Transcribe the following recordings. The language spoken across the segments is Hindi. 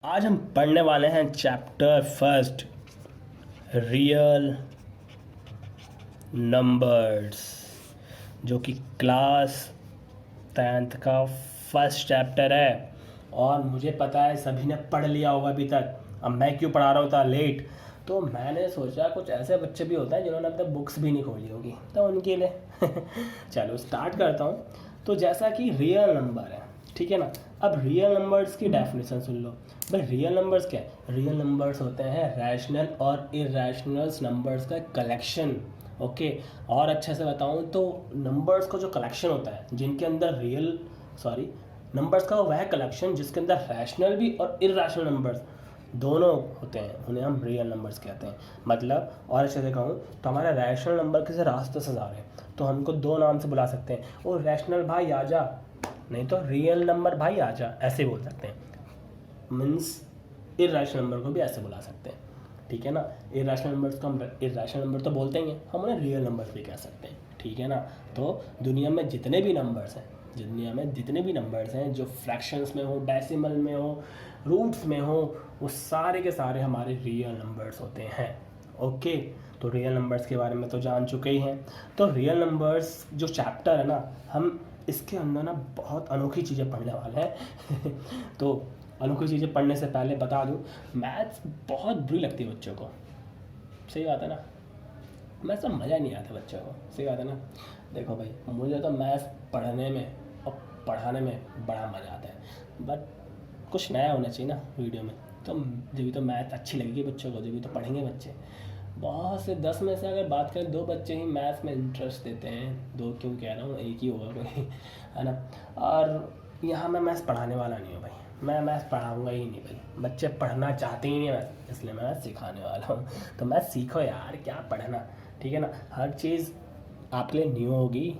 आज हम पढ़ने वाले हैं चैप्टर फर्स्ट, रियल नंबर्स, जो कि क्लास 10th का फर्स्ट चैप्टर है। और मुझे पता है सभी ने पढ़ लिया होगा अभी तक। अब मैं क्यों पढ़ा रहा होता लेट, तो मैंने सोचा कुछ ऐसे बच्चे भी होते हैं जिन्होंने अब तक बुक्स भी नहीं खोली होगी, तो उनके लिए चलो स्टार्ट करता हूँ। तो जैसा कि रियल नंबर है, ठीक है ना। अब रियल नंबर्स की डेफिनेशन सुन लो भाई। रियल नंबर्स क्या है? रियल नंबर्स होते हैं रैशनल और इरेशनल नंबर्स का कलेक्शन। ओके, और अच्छे से बताऊं तो नंबर्स का जो कलेक्शन होता है जिनके अंदर नंबर्स का वह कलेक्शन जिसके अंदर रैशनल भी और इरेशनल नंबर्स दोनों होते हैं, उन्हें हम रियल नंबर्स कहते हैं। मतलब और अच्छे से कहूँ तो हमारा रैशनल नंबर किसी रास्ते से जा रहे हैं तो हमको दो नाम से बुला सकते हैं, ओ रैशनल भाई आजा, नहीं तो रियल नंबर भाई आजा, ऐसे बोल सकते हैं। मीन्स इरेशनल नंबर को भी ऐसे बुला सकते हैं, ठीक है ना। इरेशनल नंबर्स को हम इरेशनल नंबर तो बोलते ही हैं, हम उन्हें रियल नंबर्स भी कह सकते हैं, ठीक है ना। तो दुनिया में जितने भी नंबर्स हैं जो फ्रैक्शंस में हो, डेसिमल में हो, रूट्स में हो, वो सारे के सारे हमारे रियल नंबर्स होते हैं। ओके, तो रियल नंबर्स के बारे में तो जान चुके ही हैं। तो रियल नंबर्स जो चैप्टर है ना, हम इसके अंदर ना बहुत अनोखी चीज़ें पढ़ने वाले हैं तो अनोखी चीज़ें पढ़ने से पहले बता दूं, मैथ्स बहुत बुरी लगती है बच्चों को। सही बात है ना, मैथ्स में मज़ा नहीं आता बच्चों को। सही बात है ना। देखो भाई, मुझे तो मैथ्स पढ़ने में और पढ़ाने में बड़ा मज़ा आता है, बट कुछ नया होना चाहिए ना वीडियो में। तो जब तो मैथ अच्छी लगेगी बच्चों को, जब तो पढ़ेंगे बच्चे। बहुत से 10 में से अगर बात करें, 2 बच्चे ही मैथ्स में इंटरेस्ट देते हैं। 2 क्यों कह रहा हूँ, एक ही होगा कोई, है ना। और यहाँ मैं मैथ्स पढ़ाने वाला नहीं हूँ भाई, मैं मैथ्स पढ़ाऊँगा ही नहीं भाई। बच्चे पढ़ना चाहते ही नहीं मैथ्स, इसलिए मैं मैथ्स सिखाने वाला हूँ। तो मैथ्स सीखो यार, क्या पढ़ना, ठीक है ना। हर चीज़ आपके लिए न्यू होगी,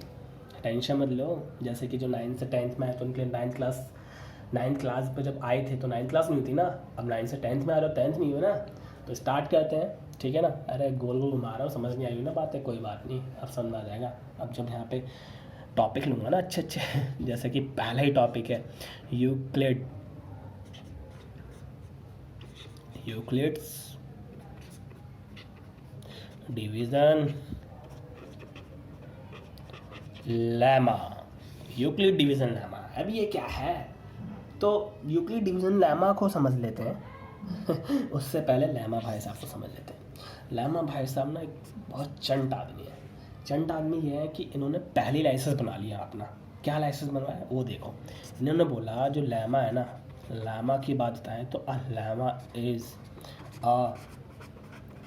टेंशन मत लो। जैसे कि जो 9th से 10th में है तो उनके लिए 9th क्लास पे जब आए थे तो 9th क्लास नहीं थी ना। अब 9th से 10th में आ रहे हो, 10th नहीं हो ना। तो स्टार्ट करते हैं, ठीक है ना। अरे गोल गोल घुमा रहा हूँ, समझ नहीं आई ना बात है, कोई बात नहीं, अब समझ आ जाएगा। अब जब यहाँ पे टॉपिक लूँगा ना अच्छे अच्छे जैसे कि पहला ही टॉपिक है Euclid's division lemma. Euclid division lemma, अब ये क्या है? तो यूक्लिड डिवीज़न लेमा को समझ लेते हैं उससे पहले लेमा भाई साहब को समझ लेते हैं। लेमा भाई साहब ना एक बहुत चंट आदमी है। चंट आदमी ये है कि इन्होंने पहली लाइसेंस बना लिया अपना। क्या लाइसेंस बनवाया वो देखो। इन्होंने बोला जो लेमा है ना, लेमा की बात बताएं तो a lemma is a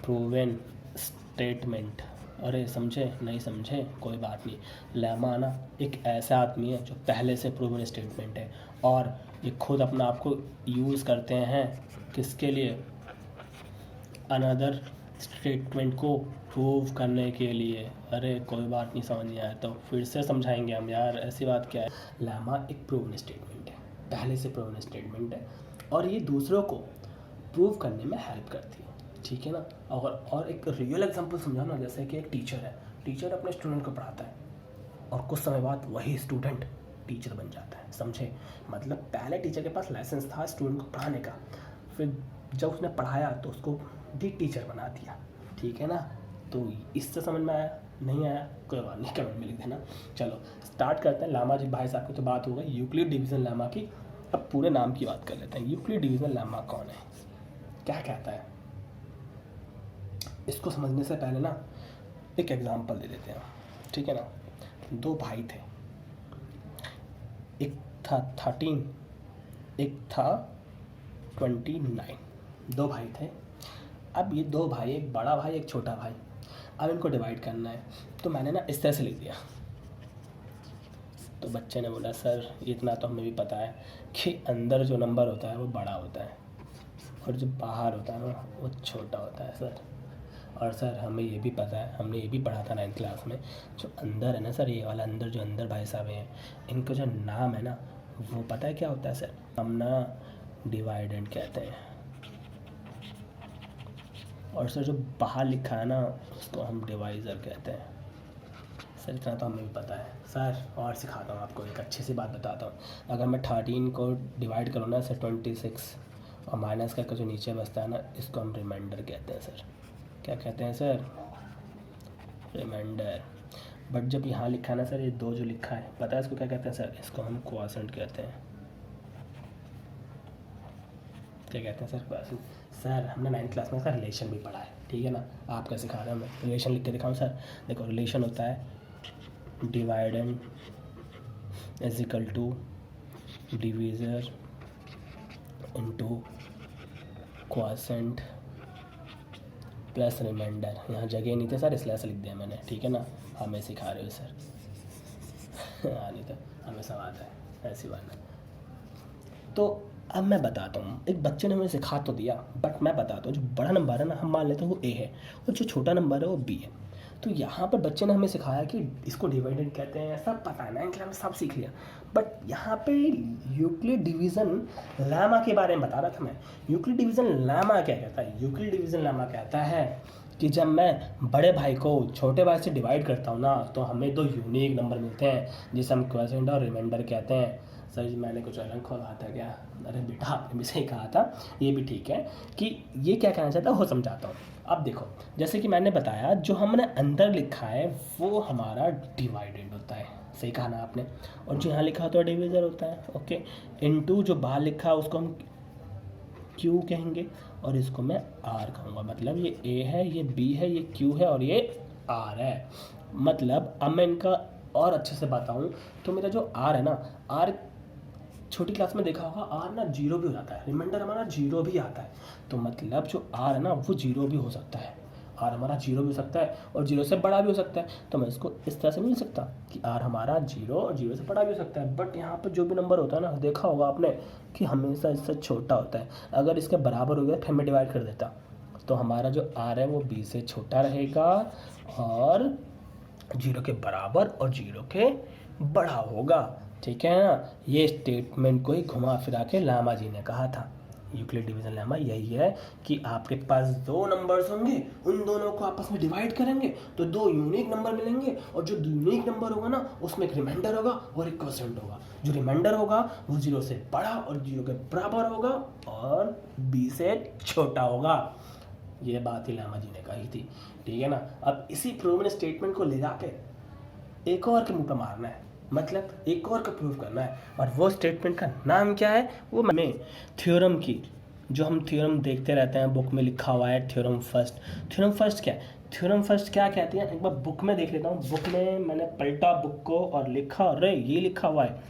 proven statement. अरे समझे नहीं समझे कोई बात नहीं। लेमा ना एक ऐसा आदमी है जो पहले से प्रूवन स्टेटमेंट है, और ये खुद अपना आप को यूज़ करते हैं किसके लिए? अनदर स्टेटमेंट को प्रूव करने के लिए। अरे कोई बात नहीं, समझ नहीं आया तो फिर से समझाएंगे हम यार, ऐसी बात क्या है। लेमा एक प्रूवन स्टेटमेंट है, पहले से प्रूवन स्टेटमेंट है, और ये दूसरों को प्रूव करने में हेल्प करती है, ठीक है ना। और एक रियल एग्जांपल समझाओ ना, जैसे कि एक टीचर है, टीचर अपने स्टूडेंट को पढ़ाता है और कुछ समय बाद वही स्टूडेंट टीचर बन जाता है, समझे। मतलब पहले टीचर के पास लाइसेंस था स्टूडेंट को पढ़ाने का, फिर जब उसने पढ़ाया तो उसको भी टीचर बना दिया, ठीक है ना। तो इससे समझ में आया? नहीं आया कोई बात नहीं, कमेंट में लिख देना। चलो स्टार्ट करते हैं। लामा जी भाई साहब की तो बात हो गई यूक्लिड डिवीज़न लेमा की। अब पूरे नाम की बात कर लेते हैं। यूक्लिड डिवीज़न लेमा कौन है, क्या कहता है? इसको समझने से पहले ना एक एग्जांपल दे देते हैं, ठीक है ना। 2 भाई थे, एक था 13, एक था 29। 2 भाई थे। अब ये 2 भाई, एक बड़ा भाई एक छोटा भाई, अब इनको डिवाइड करना है। तो मैंने ना इस तरह से लिख दिया। तो बच्चे ने बोला सर इतना तो हमें भी पता है कि अंदर जो नंबर होता है वो बड़ा होता है और जो बाहर होता है ना वो छोटा होता है सर। और सर हमें ये भी पता है, हमने ये भी पढ़ा था 9th क्लास में, जो अंदर है ना सर, ये वाला अंदर जो अंदर भाई साहब हैं, इनका जो नाम है ना वो पता है क्या होता है सर? हम ना डिवाइडेंड कहते हैं। और सर जो बाहर लिखा है ना उसको हम डिवाइज़र कहते हैं। सर इतना तो हमें भी पता है सर। और सिखाता हूँ आपको, एक अच्छी सी बात बताता हूँ। अगर मैं 13 को डिवाइड करूँ ना सर 26, और माइनस करके जो नीचे बचता है ना, इसको हम रिमाइंडर कहते हैं सर। क्या कहते हैं सर? रिमाइंडर। बट जब यहाँ लिखा है ना सर, ये 2 जो लिखा है, पता है इसको क्या कहते हैं सर? इसको हम क्वॉशेंट कहते हैं। क्या कहते हैं सर? क्वॉशेंट। सर हमने 9th क्लास में सर रिलेशन भी पढ़ा है, ठीक है ना? आप क्या सिखा रहे हैं? मैं रिलेशन लिख के दिखाऊँ सर? देखो, रिलेशन होता है dividend is equal to divisor into quotient plus remainder. यहाँ जगह नहीं थे सर, इसलिए ऐसा लिख दिया मैंने, ठीक है ना? हमें सिखा रहे हो सर। हाँ, नहीं तो हमें सब आता है, ऐसी बात है। तो अब मैं बताता हूँ, एक बच्चे ने हमें सिखा तो दिया, बट मैं बताता हूँ, जो बड़ा नंबर है ना, हम मान लेते हैं वो ए है, और जो छोटा नंबर है वो बी है। तो यहाँ पर बच्चे ने हमें सिखाया कि इसको डिवाइडेड कहते हैं, सब पता है, 9th क्लास में सब सीख लिया। बट यहाँ पे यूक्लिड डिवीज़न लेमा के बारे में बता रहा था मैं। यूक्लिड डिवीज़न लेमा क्या कहता है? यूक्लिड डिवीज़न लेमा कहता है कि जब मैं बड़े भाई को छोटे भाई से डिवाइड करता हूँ ना, तो हमें 2 यूनिक नंबर मिलते हैं, जिसे हम क्वॉशेंट और रिमाइंडर कहते हैं। सर जी, मैंने कुछ अलग खोला था क्या? अरे बेटा, आपने भी सही कहा था, ये भी ठीक है कि ये क्या कहना चाहता है वो समझाता हूँ। अब देखो, जैसे कि मैंने बताया, जो हमने अंदर लिखा है वो हमारा डिवाइडेड होता है, सही कहा ना आपने? और जो यहाँ लिखा होता है डिवीज़र होता है, ओके। इनटू जो बाहर लिखा है उसको हम क्यू कहेंगे, और इसको मैं आर कहूँगा। मतलब ये ए है, ये बी है, ये क्यू है, और ये आर है। मतलब अब मैं इनका और अच्छे से बताऊँ तो मेरा जो आर है ना, आर छोटी क्लास में देखा होगा, आर ना 0 भी हो जाता है, रिमाइंडर हमारा 0 भी आता है। तो मतलब जो आर है ना वो 0 भी हो सकता है, आर हमारा 0 भी हो सकता है और 0 से बड़ा भी हो सकता है। तो मैं इसको इस तरह से नहीं लिख सकता कि आर हमारा 0 और 0 से बड़ा भी हो सकता है। बट यहाँ पर जो भी नंबर होता है ना, देखा होगा आपने कि हमेशा इससे छोटा होता है। अगर इसके बराबर हो गया फिर मैं डिवाइड कर देता, तो हमारा जो आर है वो बी से छोटा रहेगा और 0 के बराबर और 0 के बड़ा होगा, ठीक है ना? ये स्टेटमेंट को ही घुमा फिरा के लामा जी ने कहा था। यूक्लिड डिवीजन लेमा यही है कि आपके पास 2 नंबर्स होंगे, उन दोनों को आपस में डिवाइड करेंगे तो 2 यूनिक नंबर मिलेंगे, और जो यूनिक नंबर होगा ना उसमें एक रिमाइंडर होगा और एक क्वॉशेंट होगा। जो रिमाइंडर होगा वो 0 से बड़ा और 0 के बराबर होगा और b से छोटा होगा। ये बात ही लामा जी ने कही थी, ठीक है ना? अब इसी प्रूवन स्टेटमेंट को ले जाके एक और के मुंह पे मारना है, मतलब एक और का प्रूव करना है। और वो स्टेटमेंट का नाम क्या है? वो मैं थ्योरम की, जो हम थ्योरम देखते रहते हैं, बुक में लिखा हुआ है थ्योरम फर्स्ट। थ्योरम फर्स्ट क्या है? थ्योरम फर्स्ट क्या कहते हैं, एक बार बुक में देख लेता हूँ। बुक में मैंने पलटा बुक को और लिखा, अरे ये लिखा हुआ है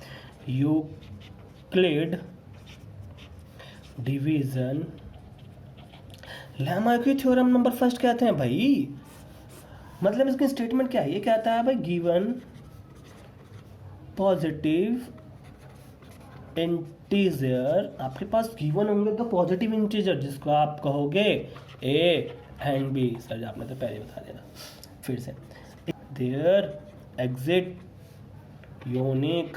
यूक्लिड डिवीजन लेमा की थ्योरम नंबर फर्स्ट कहते हैं भाई। मतलब इसकी स्टेटमेंट क्या है? ये कहता है भाई, गिवन पॉजिटिव इंटीजर, आपके पास गिवन होंगे तो पॉजिटिव इंटीजर जिसको आप कहोगे ए एंड बी। सर आपने तो पहले बता दिया था, फिर से। There exist unique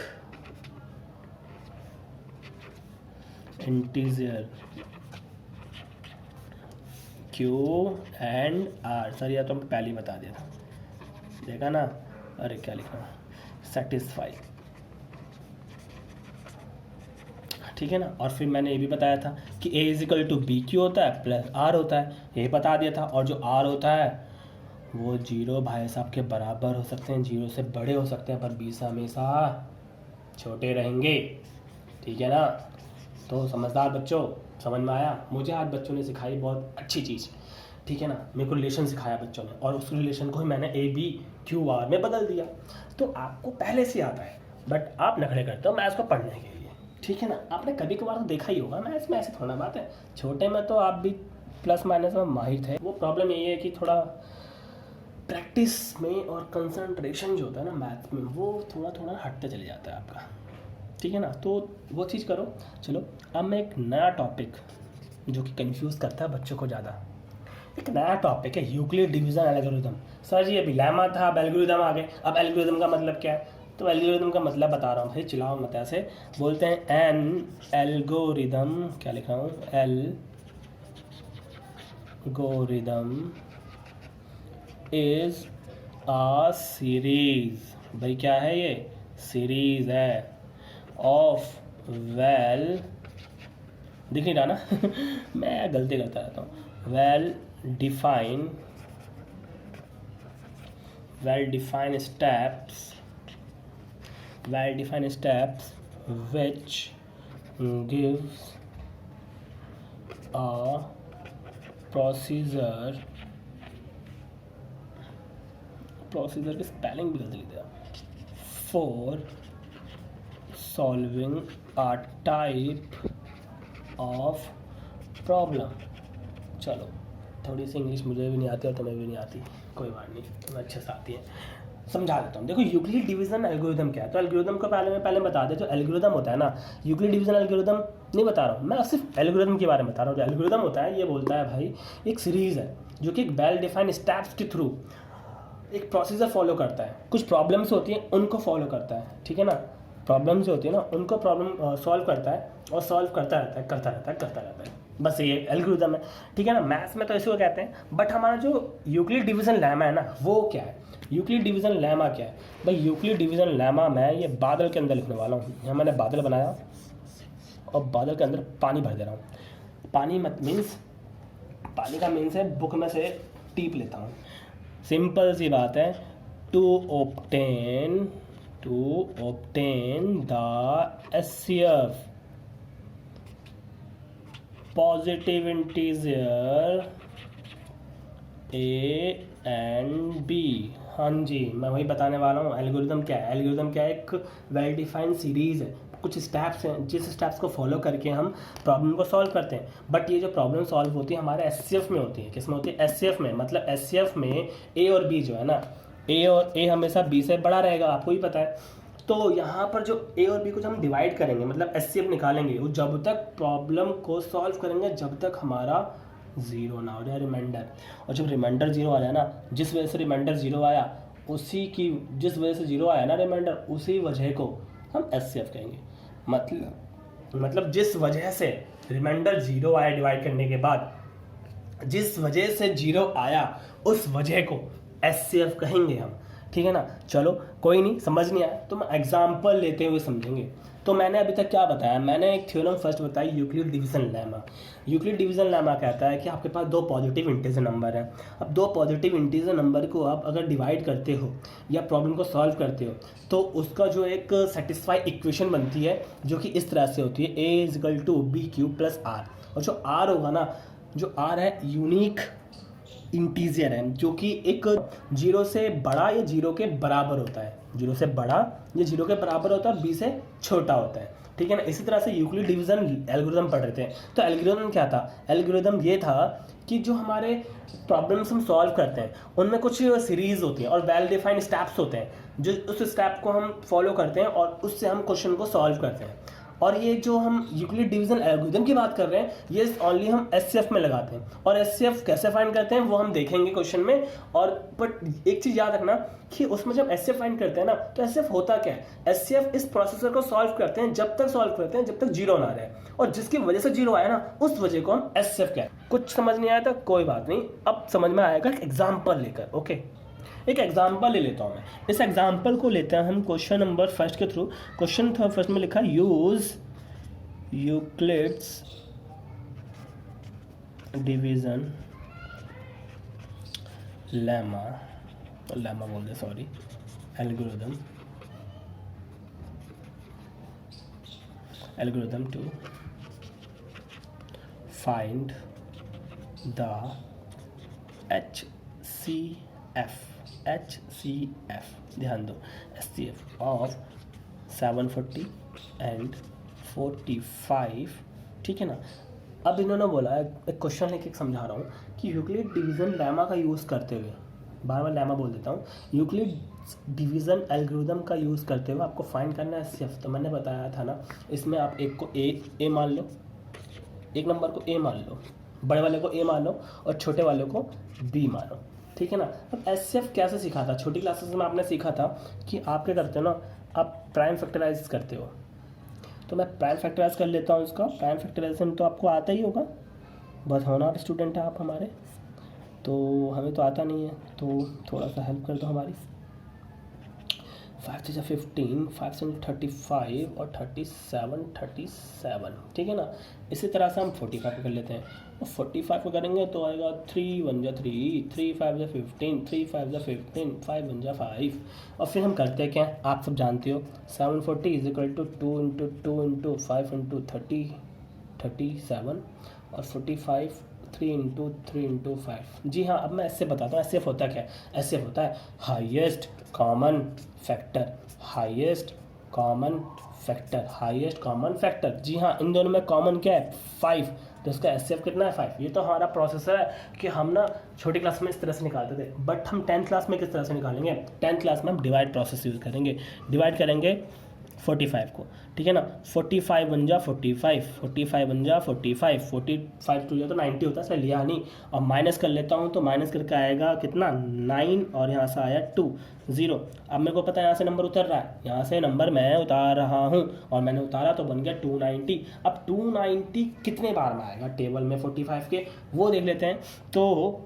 integer q and r. Sir यह तो हमने पहले ही बता दिया था, देखा ना? अरे क्या लिखा, सेटिस्फाई, ठीक है ना? और फिर मैंने ये भी बताया था कि a is equal to B q होता है प्लस आर होता है, ये बता दिया था। और जो आर होता है वो 0 भाई साहब के बराबर हो सकते हैं, 0 से बड़े हो सकते हैं, पर बी से हमेशा छोटे रहेंगे, ठीक है ना? तो समझदार बच्चों, समझ में आया? मुझे आज बच्चों ने सिखाई बहुत अच्छी चीज़, ठीक है ना? मेरे को रिलेशन सिखाया बच्चों ने, और उस रिलेशन को ही मैंने ए बी क्यू आर में बदल दिया। तो आपको पहले से आता है, बट आप नखरे करते हो मैथ्स को पढ़ने के लिए, ठीक है ना? आपने कभी कभार तो देखा ही होगा मैथ्स में, ऐसे थोड़ा बात है। छोटे में तो आप भी प्लस माइनस में माहिर थे। वो प्रॉब्लम यही है कि थोड़ा प्रैक्टिस में और कंसंट्रेशन जो होता है ना मैथ्स में, वो थोड़ा थोड़ा हटते चले जाता है आपका, ठीक है ना? तो वो चीज़ करो। चलो अब मैं एक नया टॉपिक जो कि कंफ्यूज करता है बच्चों को ज़्यादा, एक नया टॉपिक है यूक्लिड डिवीजन एल्गोरिथम। सर जी अभी लेमा था, अब एल्गोरिथम आ गए। अब एल्गोरिथम का मतलब क्या है? तो एल्गोरिथम का मतलब बता रहा हूँ भाई, चिल्लाओ मत ऐसे। बोलते हैं एन एल्गोरिथम, क्या लिख रहा हूँ, एल्गोरिथम इज आ सीरीज। भाई क्या है ये? सीरीज है ऑफ वेल दिख नहीं रहा ना मैं गलती करता रहता हूँ। Well defined steps which gives a procedure की स्पेलिंग भी गलती लिख दिया, for solving a type of problem। चलो थोड़ी सी इंग्लिश मुझे भी नहीं आती और तुम्हें भी नहीं आती, कोई बात नहीं, तुम्हें अच्छे से आती है, समझा देता हूँ। देखो यूक्लिड डिवीजन एल्गोरिदम क्या है, तो एल्गोरिदम को पहले बता दे। जो एल्गोरिदम होता है ना, यूक्लिड डिवीजन एल्गोरिदम नहीं बता रहा हूँ मैं, सिर्फ एल्गोरिदम के बारे में बता रहा हूँ। जो एल्गोरिदम होता है ये बोलता है भाई एक सीरीज़ है जो कि एक वेल डिफाइंड स्टेप्स के थ्रू एक प्रोसीजर फॉलो करता है। कुछ प्रॉब्लम्स होती हैं उनको फॉलो करता है, ठीक है ना, प्रॉब्लम्स होती है ना उनको प्रॉब्लम सॉल्व करता है और सॉल्व करता रहता है, बस ये एल्गोरिदम है, ठीक है ना। मैथ्स में तो इसी को कहते हैं। बट हमारा जो यूक्लिड डिवीजन लेमा है ना, वो क्या है, यूक्लिड डिवीजन लेमा क्या है भाई। यूक्लिड डिवीजन लेमा मैं ये बादल के अंदर लिखने वाला हूँ। यहाँ मैंने बादल बनाया और बादल के अंदर पानी भर दे रहा हूँ। पानी पानी का मीन्स है बुक में से टीप लेता हूँ। सिंपल सी बात है, to obtain the HCF positive integer A and B। हाँ जी, मैं वही बताने वाला हूँ। एल्गोरिदम क्या है, एक वेल डिफाइंड सीरीज़ है, कुछ स्टेप्स हैं जिस स्टेप्स को फॉलो करके हम प्रॉब्लम को सॉल्व करते हैं। बट ये जो प्रॉब्लम सॉल्व होती है हमारे HCF में होती है। किस में होती है, HCF में। मतलब HCF में A और B जो है ना, A हमेशा B से बड़ा रहेगा, आपको ही पता है। तो यहाँ पर जो A और B को जब हम डिवाइड करेंगे, मतलब HCF निकालेंगे, वो जब तक प्रॉब्लम को सॉल्व करेंगे जब तक हमारा ज़ीरो ना हो जाए रिमाइंडर। और जब रिमाइंडर ज़ीरो आ जाए ना, जिस वजह से रिमाइंडर ज़ीरो आया जिस वजह से ज़ीरो आया ना रिमाइंडर, उसी वजह को हम HCF कहेंगे। मतलब जिस वजह से रिमाइंडर ज़ीरो आया डिवाइड करने के बाद, जिस वजह से ज़ीरो आया उस वजह को HCF कहेंगे हम, ठीक है ना। चलो कोई नहीं, समझ नहीं आया तो मैं एग्जाम्पल लेते हुए समझेंगे। तो मैंने अभी तक क्या बताया, मैंने एक थ्योरम फर्स्ट बताई, Euclid division lemma. Euclid division lemma कहता है कि आपके पास दो पॉजिटिव इंटीजर नंबर हैं। अब दो पॉजिटिव इंटीजर नंबर को आप अगर डिवाइड करते हो या प्रॉब्लम को सॉल्व करते हो तो उसका जो एक सेटिस्फाई इक्वेशन बनती है जो कि इस तरह से होती है, A=BQ+R। और जो R होगा ना, जो R है यूनिक इंटीजर है जो कि एक जीरो से बड़ा या जीरो के बराबर होता है, जीरो से बड़ा या जीरो के बराबर होता है और B से छोटा होता है, ठीक है ना। इसी तरह से यूक्लिड डिवीजन एल्गोरिथम पढ़ रहे थे। तो एल्गोरिथम क्या था, एल्गोरिथम ये था कि जो हमारे प्रॉब्लम्स हम सॉल्व करते हैं उनमें कुछ सीरीज होती है और वेल डिफाइंड स्टेप्स होते हैं, जो उस स्टेप को हम फॉलो करते हैं और उससे हम क्वेश्चन को सॉल्व करते हैं। और ये जो हम यूक्लिड डिवीजन एल्गोरिथम की बात कर रहे हैं, ये ओनली हम HCF में लगाते हैं। और HCF कैसे फाइंड करते हैं वो हम देखेंगे क्वेश्चन में। और बट एक चीज़ याद रखना कि उसमें जब HCF फाइंड करते हैं ना, तो HCF होता क्या है, HCF इस प्रोसेसर को सॉल्व करते हैं जब तक जीरो ना रहे, और जिसकी वजह से जीरो आया ना उस वजह को हम HCF कहते हैं। कुछ समझ नहीं आया था, कोई बात नहीं, अब समझ में आएगा एग्जाम्पल लेकर। ओके, एक एग्जाम्पल ले लेता हूँ मैं। इस एग्जाम्पल को लेते हैं हम क्वेश्चन नंबर फर्स्ट के थ्रू। क्वेश्चन था फर्स्ट में लिखा, यूज यूक्लिड्स डिवीजन लेमा बोल दे, sorry, algorithm to find the HCF, ध्यान दो, HCF ऑफ 740 एंड 45, ठीक है ना। अब इन्होंने बोला, एक क्वेश्चन लेके समझा रहा हूँ कि यूक्लिड डिवीजन लेमा का यूज़ करते हुए, बार बार लेमा बोल देता हूँ, यूक्लिड डिवीजन एल्गोरिथम का यूज़ करते हुए आपको फाइंड करना है HCF। तो मैंने बताया था ना, इसमें आप एक को A मान लो, एक नंबर को A मान लो, बड़े वाले को A मानो और छोटे वाले को B मानो, ठीक है ना। अब HCF कैसे सीखा था, छोटी क्लासेस में आपने सीखा था कि आप क्या करते हो ना, आप प्राइम फैक्टराइज करते हो। तो मैं प्राइम फैक्टराइज कर लेता हूँ इसका। प्राइम फैक्टराइजेशन तो आपको आता ही होगा, बहुत होनहार स्टूडेंट है आप हमारे, तो हमें तो आता नहीं है, तो थोड़ा सा हेल्प कर दो हमारी। 5 से 15, 5 से 35 और 37, ठीक है ना। इसी तरह से हम 45 कर लेते हैं, और 45 को करेंगे तो आएगा 3 1 जा 3, 3 5 जा 15, 3 5 जा 15, 5 1 जा 5। और फिर हम करते हैं क्या, आप सब जानते हो, 740 is equal to 2 into 2 into 5 into 37, और 45 3 इंटू 3 इंटू 5। जी हाँ, अब मैं ऐसे बताता हूँ एस एफ होता क्या है। एस एफ होता है highest common factor, highest common factor, highest common factor. जी हाँ, इन दोनों में कॉमन क्या है, 5, तो इसका एस एफ कितना है, 5। ये तो हमारा प्रोसेसर है कि हम ना छोटी क्लास में इस तरह से निकालते थे, बट हम 10th क्लास में किस तरह से निकालेंगे, 10th क्लास में हम डिवाइड प्रोसेस यूज़ करेंगे। डिवाइड करेंगे 45 को, ठीक है ना। 45 1 जा 45, 45 1 जा 45, 45 2 जा तो 90 होता है, इसलिए लिया नहीं। और माइनस कर लेता हूँ, तो माइनस करके आएगा कितना, 9, और यहाँ से आया 2 0। अब मेरे को पता है यहाँ से नंबर उतर रहा है, यहाँ से नंबर मैं उतार रहा हूँ, और मैंने उतारा तो बन गया 290। अब 290 कितने बार में आएगा टेबल में 45 के, वो देख लेते हैं। तो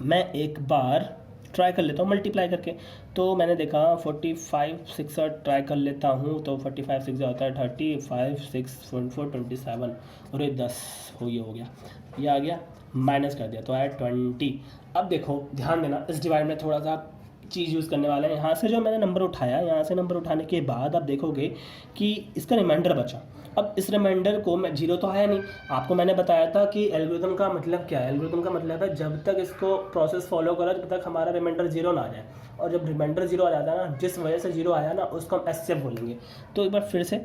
मैं एक बार ट्राई कर लेता हूँ मल्टीप्लाई करके। तो मैंने देखा 45 6 ट्राई कर लेता हूँ, तो 45 6 होता है 30, 5 6 4 27, और ये 10 हो गया, ये आ गया, माइनस कर दिया तो आया 20। अब देखो ध्यान देना, इस डिवाइड में थोड़ा सा चीज़ यूज़ करने वाले हैं। यहाँ से जो मैंने नंबर उठाया, यहाँ से नंबर उठाने के बाद आप देखोगे कि इसका रिमाइंडर बचा। अब इस रिमाइंडर को मैं, जीरो तो आया नहीं, आपको मैंने बताया था कि एल्गोरिथम का मतलब क्या है। एल्गोरिथम का मतलब है जब तक इसको प्रोसेस फॉलो करो तब तक हमारा रिमाइंडर जीरो ना आ जाए, और जब रिमाइंडर जीरो आ जाता है ना, जिस वजह से जीरो आया ना, उसको हम एस बोलेंगे। तो एक बार फिर से,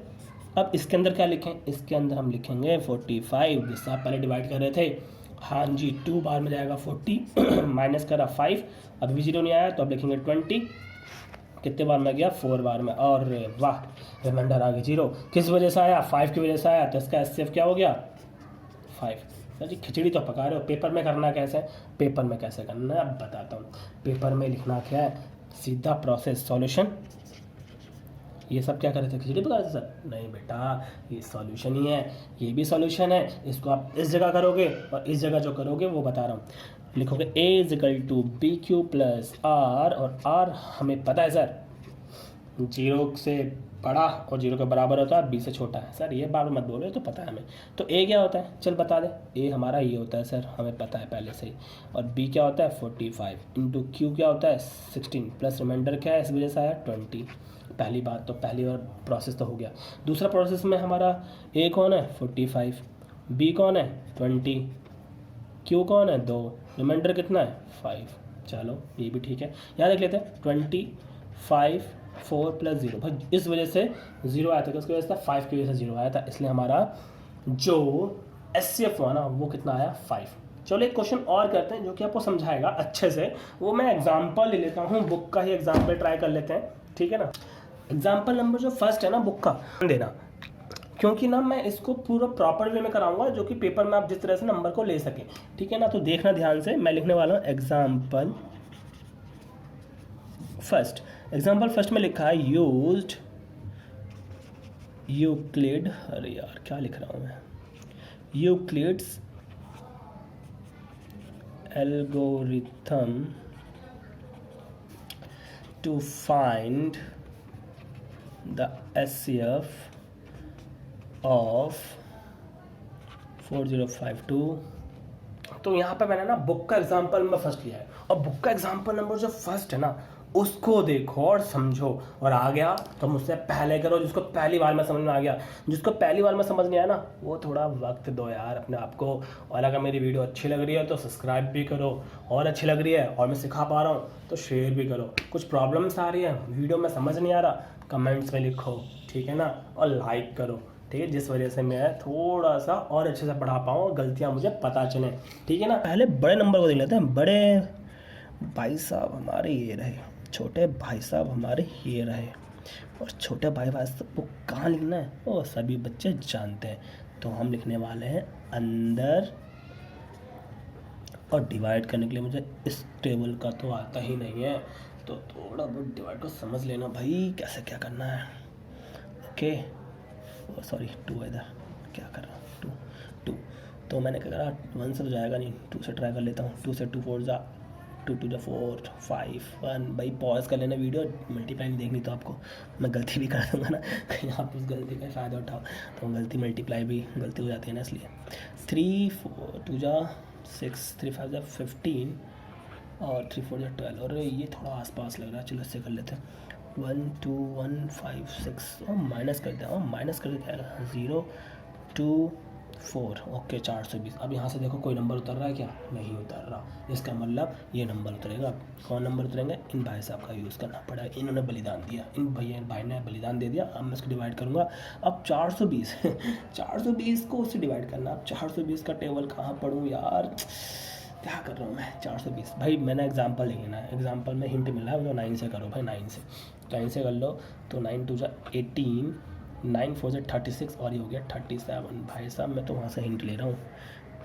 अब इसके अंदर क्या लिखें, इसके अंदर हम लिखेंगे 45, जिससे आप पहले डिवाइड कर रहे थे। हाँ जी, 2 बार में जाएगा 40, माइनस करा 5, अभी भी जीरो नहीं आया, तो अब लिखेंगे 20, कितने बार में गया, 4 बार में, और वाह, रिमाइंडर आ गया जीरो। किस वजह से आया, 5 की वजह से आया, तो इसका एस क्या हो गया, 5। सर जी खिचड़ी तो पका रहे हो, पेपर में करना कैसे, पेपर में कैसे करना है अब बताता हूँ। पेपर में लिखना क्या है, सीधा प्रोसेस सॉल्यूशन। ये सब क्या कर रहे थे, खिचड़ी पका रहे थे सर, नहीं बेटा, ये सॉल्यूशन ही है, ये भी सॉल्यूशन है। इसको आप इस जगह करोगे, और इस जगह जो करोगे वो बता रहा हूँ। लिखोगे a is equal to B Q plus are, और r हमें पता है सर 0 से बड़ा और 0 के बराबर होता है, b से छोटा है। सर ये बार मत बोलो, तो पता है हमें। तो a क्या होता है, चल बता दे, a हमारा ये होता है सर, हमें पता है पहले से ही। और b क्या होता है 45, इंटू q क्या होता है 16, प्लस रिमाइंडर क्या है, इस वजह से आया 20। पहली बात तो, पहली और प्रोसेस तो हो गया। दूसरा प्रोसेस में हमारा a कौन है 45, b कौन है 20, q कौन है 2, रिमाइंडर कितना है 5। चलो ये भी ठीक है, यहाँ देख लेते हैं 25 4 प्लस 0, भाई इस वजह से 0 आया था, उसकी वजह से 5 की वजह से 0 आया था, इसलिए हमारा जो एस हुआ ना वो कितना आया 5। चलो एक क्वेश्चन और करते हैं जो कि आपको समझाएगा अच्छे से, वो मैं एग्जाम्पल ले लेता हूँ, बुक का ही एग्जाम्पल ट्राई कर लेते हैं, ठीक है ना। एग्जाम्पल नंबर जो फर्स्ट है ना बुक का देना, क्योंकि ना मैं इसको पूरा प्रॉपर वे में कराऊंगा, जो कि पेपर में आप जिस तरह से नंबर को ले सकें, ठीक है ना। तो देखना ध्यान से, मैं लिखने वाला हूँ एग्जाम्पल फर्स्ट। एग्जाम्पल फर्स्ट में लिखा है यूज्ड यूक्लिड, अरे यार क्या लिख रहा हूँ मैं, Euclid's algorithm to find the HCF of 4052। तो यहाँ पे मैंने ना बुक का एग्जाम्पल नंबर फर्स्ट लिया है, और बुक का एग्जाम्पल नंबर जो फर्स्ट है ना उसको देखो और समझो, और आ गया तो मुझसे पहले करो, जिसको पहली बार में समझ में आ गया। जिसको पहली बार में समझ नहीं आया ना, वो थोड़ा वक्त दो यार अपने आप को। और अगर मेरी वीडियो अच्छी लग रही है तो सब्सक्राइब भी करो, और अच्छी लग रही है और मैं सिखा पा रहा हूँ तो शेयर भी करो। कुछ प्रॉब्लम्स आ रही है, वीडियो में समझ नहीं आ रहा, कमेंट्स में लिखो, ठीक है ना, और लाइक करो, ठीक है, जिस वजह से मैं थोड़ा सा और अच्छे से पढ़ा पाऊँ और गलतियाँ मुझे पता चलें, ठीक है ना। पहले बड़े नंबर को देख लेते हैं। बड़े भाई साहब हमारे ये रहे, छोटे भाई साहब हमारे ये रहे, और छोटे भाई साहब को कहाँ लिखना है वो सभी बच्चे जानते हैं। तो हम लिखने वाले हैं अंदर, और डिवाइड करने के लिए मुझे इस टेबल का तो आता ही नहीं है, तो थोड़ा बहुत डिवाइड को समझ लेना भाई कैसे क्या करना है। ओके, सॉरी 2 इधर क्या कर रहा हूँ, 2 तो मैंने क्या करा, 1 से तो जाएगा नहीं, 2 से ट्राई कर लेता हूँ। 2 से 2 4 जा 2 2 4 5 1। भाई पॉज कर लेना वीडियो, मल्टीप्लाई देखनी तो आपको मैं गलती भी कर दूँगा ना, कहीं आप उस गलती का फ़ायदा उठाओ तो गलती मल्टीप्लाई भी गलती हो जाती है ना, इसलिए 3 4 2 6 3 5 15 और 3 4 12। और ये थोड़ा आसपास लग रहा है, चलो इससे कर लेते हैं 1 2 1 5 6 और माइनस कर दिया, और माइनस करके क्या आएगा 0 2 4। ओके 420। अब यहाँ से देखो कोई नंबर उतर रहा है क्या, नहीं उतर रहा, इसका मतलब ये नंबर उतरेगा। कौन नंबर उतरेंगे, इन भाई साहब का यूज़ करना पड़ेगा, इन्होंने बलिदान दिया, इन भाई ने बलिदान दे दिया। अब मैं इसको डिवाइड करूँगा, अब 420 420 को उससे डिवाइड करना। अब 420 का टेबल कहाँ पढ़ूँ यार, क्या कर रहा हूँ मैं। 420 भाई मैंने एग्जाम्पल लिखना ना, एग्जाम्पल में हिंट मिल रहा है, तो 9 से करो भाई, 9 से कर लो। तो 9 2 18 9 4 36 और ये हो गया 37। भाई साहब मैं तो वहाँ से हिंट ले रहा हूँ,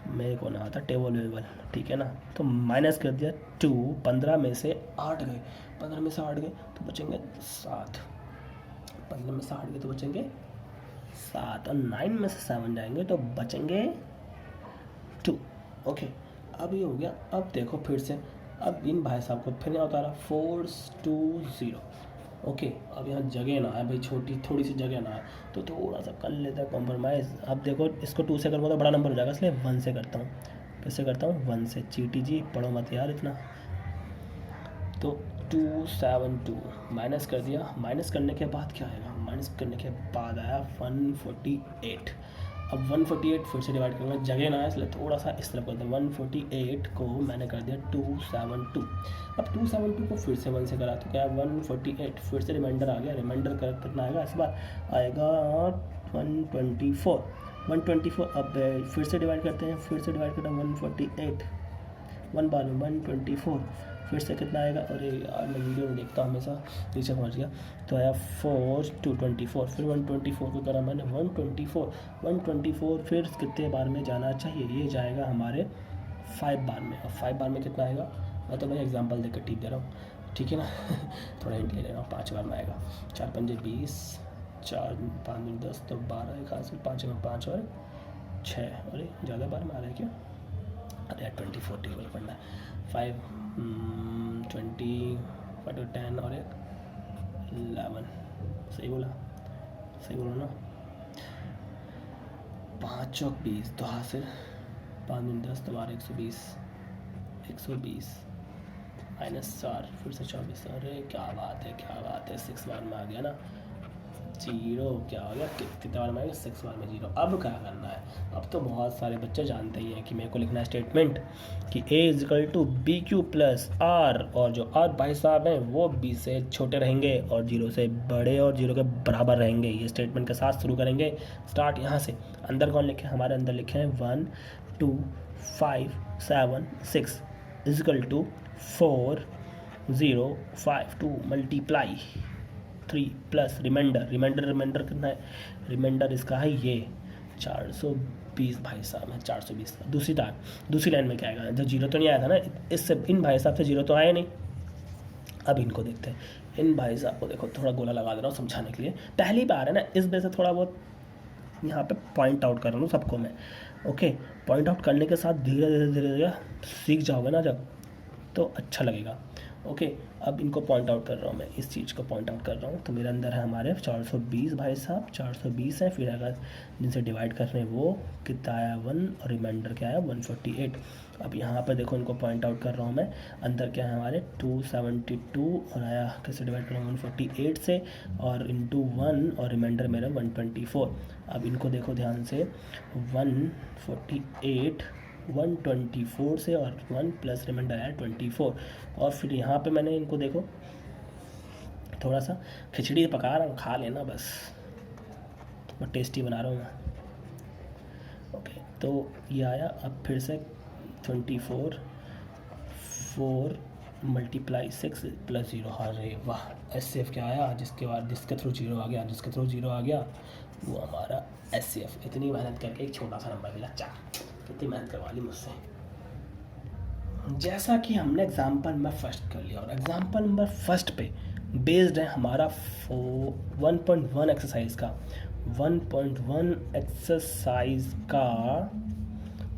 मेरे को ना आता टेबल वेबल, ठीक है ना। तो माइनस कर दिया 2, 15 में से 8 गए, 15 में से 8 गए तो बचेंगे 7, 15 में से 8 गए तो बचेंगे 7, और 9 में से 7 जाएंगे तो बचेंगे 2। ओके अब ये हो गया। अब देखो फिर से, अब इन भाई साहब को फिर यहाँ उतारा 4 2 0। ओके अब यहाँ जगह ना है भाई, छोटी थोड़ी सी जगह ना है, तो थोड़ा सा कर लेता है कॉम्प्रोमाइज़। अब देखो इसको 2 से करूँगा तो बड़ा नंबर हो जाएगा, इसलिए 1 से करता हूँ। फिर से करता हूँ 1 से, चीटी जी पढ़ो मत यार इतना। तो 272 माइनस कर दिया, माइनस करने के बाद क्या आएगा, माइनस करने के बाद आया 148। अब 148 फिर से डिवाइड करूँगा, जगह ना है इसलिए थोड़ा सा इस तरफ करते हैं। 148 को मैंने कर दिया 272। अब 272 को फिर से 1 से करा तो क्या है 148, फिर से रिमाइंडर आ गया। रिमाइंडर कर कितना आएगा इस बार, आएगा 124। 124 अब फिर से डिवाइड करते हैं, फिर से डिवाइड करते हैं 148 1 बार में 124, फिर से कितना आएगा, अरे यार मैं वीडियो में देखता हूँ हमेशा, नीचे पहुँच गया। तो आया 4 224, फिर 124 को करा मैंने 124 फिर कितने बार में जाना चाहिए, ये जाएगा हमारे 5 बार में। और 5 बार में कितना आएगा, मैं तो भाई एग्जांपल देकर टिप दे रहा हूँ, ठीक है ना थोड़ा हिंट ले ले रहा हूँ। 5 बार में आएगा, 4 5 20, 4 5 10 तो 12, एक हाथ से 5 में 5 और 6, अरे ज़्यादा बार में आ रहा है क्या, अरे 24 टेबल पढ़ना है। 5 20 10 और 11, सही बोला, सही बोला ना। 5 चौक 20, तो हासिल 5 10 तो 12 120 माइनस 4 फिर से 24। अरे क्या बात है, क्या बात है, 6 बार में आ गया ना, 0 क्या हो गया, कितने बार में आएगा 6 बार में 0। अब क्या करना है, अब तो बहुत सारे बच्चे जानते ही हैं कि मेरे को लिखना है स्टेटमेंट कि a = BQ + R, और जो R भाई साहब हैं वो B से छोटे रहेंगे और 0 से बड़े और 0 के बराबर रहेंगे। ये स्टेटमेंट के साथ शुरू करेंगे। स्टार्ट यहाँ से, अंदर कौन लिखे, हमारे अंदर लिखे हैं 1 2 5 7 6 = 4 0 5 2 मल्टीप्लाई 3 प्लस रिमाइंडर कितना है, रिमाइंडर इसका है ये 420 भाई साहब है 420 का। दूसरी लाइन में क्या आएगा, जब 0 तो नहीं आया था ना, इससे इन भाई साहब से 0 तो आया नहीं। अब इनको देखते हैं, इन भाई साहब को देखो, थोड़ा गोला लगा दे रहा हूँ समझाने के लिए, पहली बार है ना, इस वजह से थोड़ा बहुत यहाँ पे पॉइंट आउट कर रहा हूँ सबको मैं। ओके पॉइंट आउट करने के साथ धीरे धीरे सीख जाओगे ना जब, तो अच्छा लगेगा। ओके अब इनको पॉइंट आउट कर रहा हूँ मैं, इस चीज़ को पॉइंट आउट कर रहा हूँ। तो मेरे अंदर है हमारे 420 भाई साहब, 420 है, फिर अगर जिनसे डिवाइड कर रहे हैं वो कितना आया 1, और रिमाइंडर क्या आया 148। अब यहाँ पर देखो इनको पॉइंट आउट कर रहा हूँ मैं, अंदर क्या है हमारे 272, और आया कैसे डिवाइड कर रहा हूँ 148 से, और इंटू 1, और रिमाइंडर मेरा 124। अब इनको देखो ध्यान से, 148 124 से, और 1 प्लस रिमाइंडर आया 24। और फिर यहाँ पे मैंने इनको देखो थोड़ा सा खिचड़ी पका रहा हूँ, खा लेना बस, और टेस्टी बना रहा हूँ मैं। ओके तो ये आया। अब फिर से 24 4 × 6 + 0। अरे वाह, SCF क्या आया, जिसके थ्रू 0 आ गया, जिसके थ्रू 0 आ गया वो हमारा SCF। इतनी मेहनत करके एक छोटा सा नंबर मिला, कितनी मेहनत करवा ली मुझसे। जैसा कि हमने एग्जाम्पल नंबर फर्स्ट कर लिया, और एग्जाम्पल नंबर फर्स्ट पे बेस्ड है हमारा 1.1 एक्सरसाइज का 1.1 एक्सरसाइज का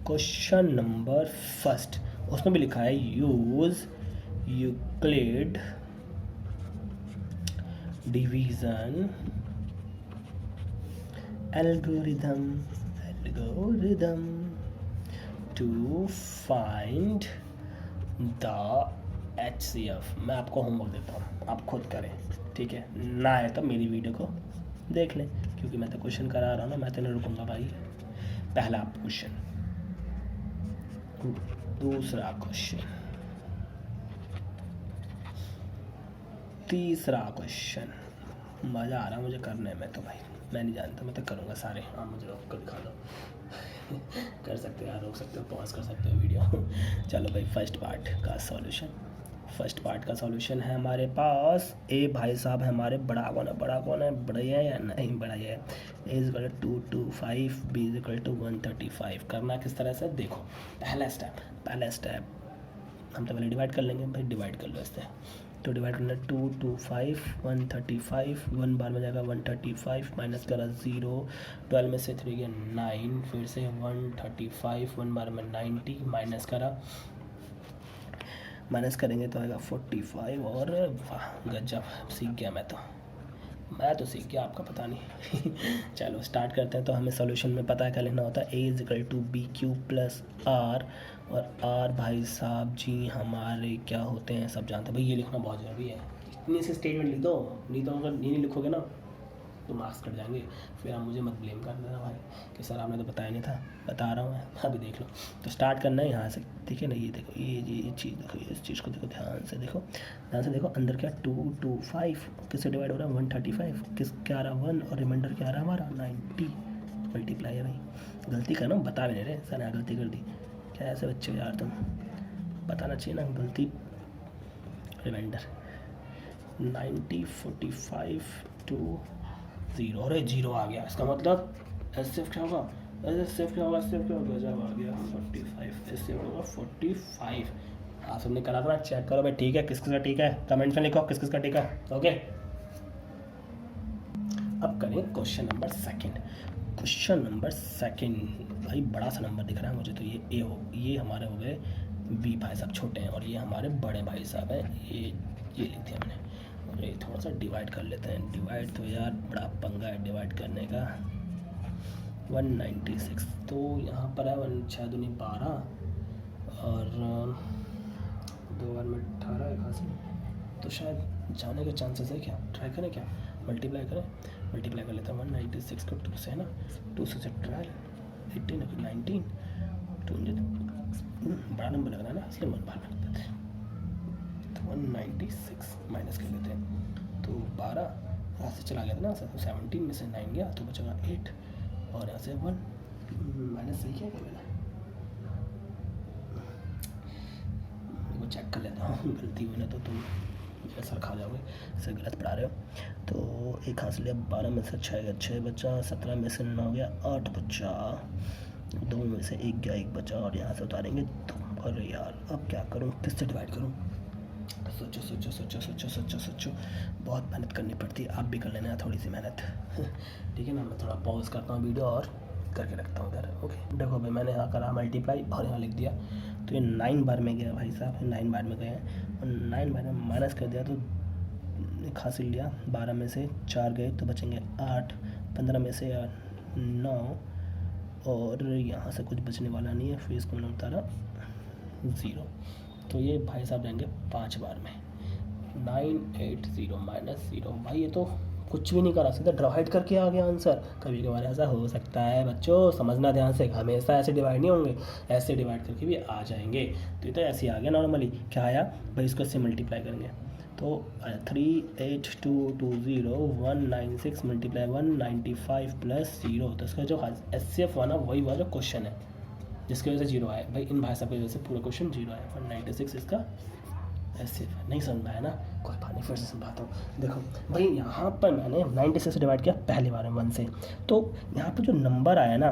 क्वेश्चन नंबर फर्स्ट। उसमें भी लिखा है use Euclid division algorithm to find the HCF। मैं आपको होमवर्क देता हूँ, आप खुद करें, ठीक है? ना आए तो मेरी वीडियो को देख लें, क्योंकि मैं तो क्वेश्चन करा रहा हूँ ना, मैं तो नहीं रुकूंगा भाई। पहला क्वेश्चन, दूसरा क्वेश्चन, तीसरा क्वेश्चन। मज़ा आ रहा है मुझे करने में, तो भाई मैं नहीं जानता, मैं तो करूँगा सारे। हाँ, मुझे रोक कर दिखा दो। कर सकते हो यार, रोक सकते हो, पॉज कर सकते हो वीडियो। चलो भाई, फर्स्ट पार्ट का सॉल्यूशन है हमारे पास। ए भाई साहब हमारे बड़ा कौन है, बड़ा है या नहीं बड़ा है। A is equal to 225, B is equal to 135। करना किस तरह से, देखो पहला स्टेप हम तो पहले डिवाइड कर लेंगे भाई, डिवाइड कर लो इससे। तो डिवाइड करना 225, 135, 1 बार में जाएगा 135, माइनस करा 0, 12 में से 3 गया 9, फिर से 135, 1 बार में 90, माइनस करेंगे तो आएगा 45। और वाह गजब, सीख गया मैं तो सीख गया, आपका पता नहीं। चलो स्टार्ट करते हैं। तो हमें सॉल्यूशन में पता है क्या लिखना होता है, A is equal to B Q plus are, और आर भाई साहब जी हमारे क्या होते हैं सब जानते हैं भाई। ये लिखना बहुत ज़रूरी है, इतनी से स्टेटमेंट लिख दो, नहीं तो अगर नहीं लिखोगे ना तो मार्क्स कट जाएंगे। फिर आप मुझे मत ब्लेम कर देना भाई कि सर आपने तो बताया नहीं था, बता रहा हूँ मैं, अभी देख लो। तो स्टार्ट करना है यहाँ से, ठीक है ना? ये देखो, ये चीज़ देखो, इस चीज़ को देखो, ध्यान से देखो। अंदर क्या 225 किससे डिवाइड हो रहा है, 135, किस क्या आ रहा 1, और रिमाइंडर क्या आ रहा है हमारा 90। मल्टीप्लाई है भाई, गलती करना बता भी नहीं रहे सर, यहाँ गलती कर दी। क्या ऐसे बच्चे हो यार, तुम बताना चाहिए ना गलती। रिमाइंडर 90, 45 to 0, अरे 0 आ गया, इसका मतलब HCF क्या होगा, HCF गजब आ गया 45, HCF होगा 45। आप सबने करा था ना, चेक करो भाई, ठीक है? किसका ठीक है कमेंट में लिखो, किसका ठीक है, ओके। अब करें क्वेश्चन नंबर सेकंड। भाई बड़ा सा नंबर दिख रहा है मुझे, तो ये ए हो, ये हमारे हो गए बी भाई साहब छोटे हैं, और ये हमारे बड़े भाई साहब हैं। ये लिख दिया मैंने। और ये थोड़ा सा डिवाइड कर लेते हैं। डिवाइड तो यार बड़ा पंगा है डिवाइड करने का। 196 तो यहाँ पर है 6 दूनी 12, और 2 बार में 18 एक हासिल, तो शायद जाने के चांसेस है क्या? ट्राई करें क्या, मल्टीप्लाई कर लेते हैं। 196 को 2 से है ना, 2 से 12, 18 19, 2 बड़ा नंबर लग रहा है ना, इसलिए 1 बार में करते हैं। तो 196 माइनस कर लेते हैं, तो 12 यहाँ से चला गया था ना सर, तो 17 में से 9 गया तो बचेगा 8, और यहाँ से 1 माइनस सही किया क्या मैंने, वो चेक कर लेता हूँ। गलती हुई ना तो तुम सर खा जाओगे, सर गलत पढ़ा रहे हो। तो एक हासिल लिया, 12 में से 6 गया 6 बचा, 17 में से 9 गया 8 बचा, 2 में से 1 गया 1 बचा, और यहाँ से उतारेंगे 2। अरे यार अब क्या करूँ, किससे डिवाइड करूँ? सोचो। बहुत मेहनत करनी पड़ती है, आप भी कर लेना थोड़ी सी मेहनत। ठीक है ना? मैं थोड़ा पॉज करता हूँ वीडियो और करके रखता हूँ इधर, ओके। देखो भाई मैंने यहाँ करा मल्टीप्लाई और यहाँ लिख दिया, तो ये 9 बार में गया भाई साहब, 9 बार में गए हैं, और 9 बार में माइनस कर दिया तो एक हासिल लिया। 12 में से 4 गए तो बचेंगे 8, 15 में से 9, और यहाँ से कुछ बचने वाला नहीं है, फिर इसको मैंने उतारा 0। तो ये भाई साहब जाएंगे 5 बार में, 980 माइनस 0। भाई ये तो कुछ भी नहीं करा, सीधा डिवाइड करके आ गया आंसर। कभी कभार ऐसा हो सकता है बच्चों, समझना ध्यान से, हमेशा ऐसे डिवाइड नहीं होंगे, ऐसे डिवाइड करके भी आ जाएंगे। तो ये तो ऐसे ही आ गया नॉर्मली। क्या आया भाई, इसको इससे मल्टीप्लाई करेंगे तो 38220 196 मल्टीप्लाई 195 प्लस 0। तो इसका जो HCF हुआ ना, वही हुआ जो क्वेश्चन है, जिसकी वजह से 0 आया भाई। इन भाई साहब की वजह से पूरा क्वेश्चन 0 आया। 196 इसका HCF नहीं समझ में आया ना, कोई बात नहीं, फिर से समझाता हूँ। देखो भाई यहाँ पर मैंने 96 से डिवाइड किया पहली बार में 1 से, तो यहाँ पर जो नंबर आया ना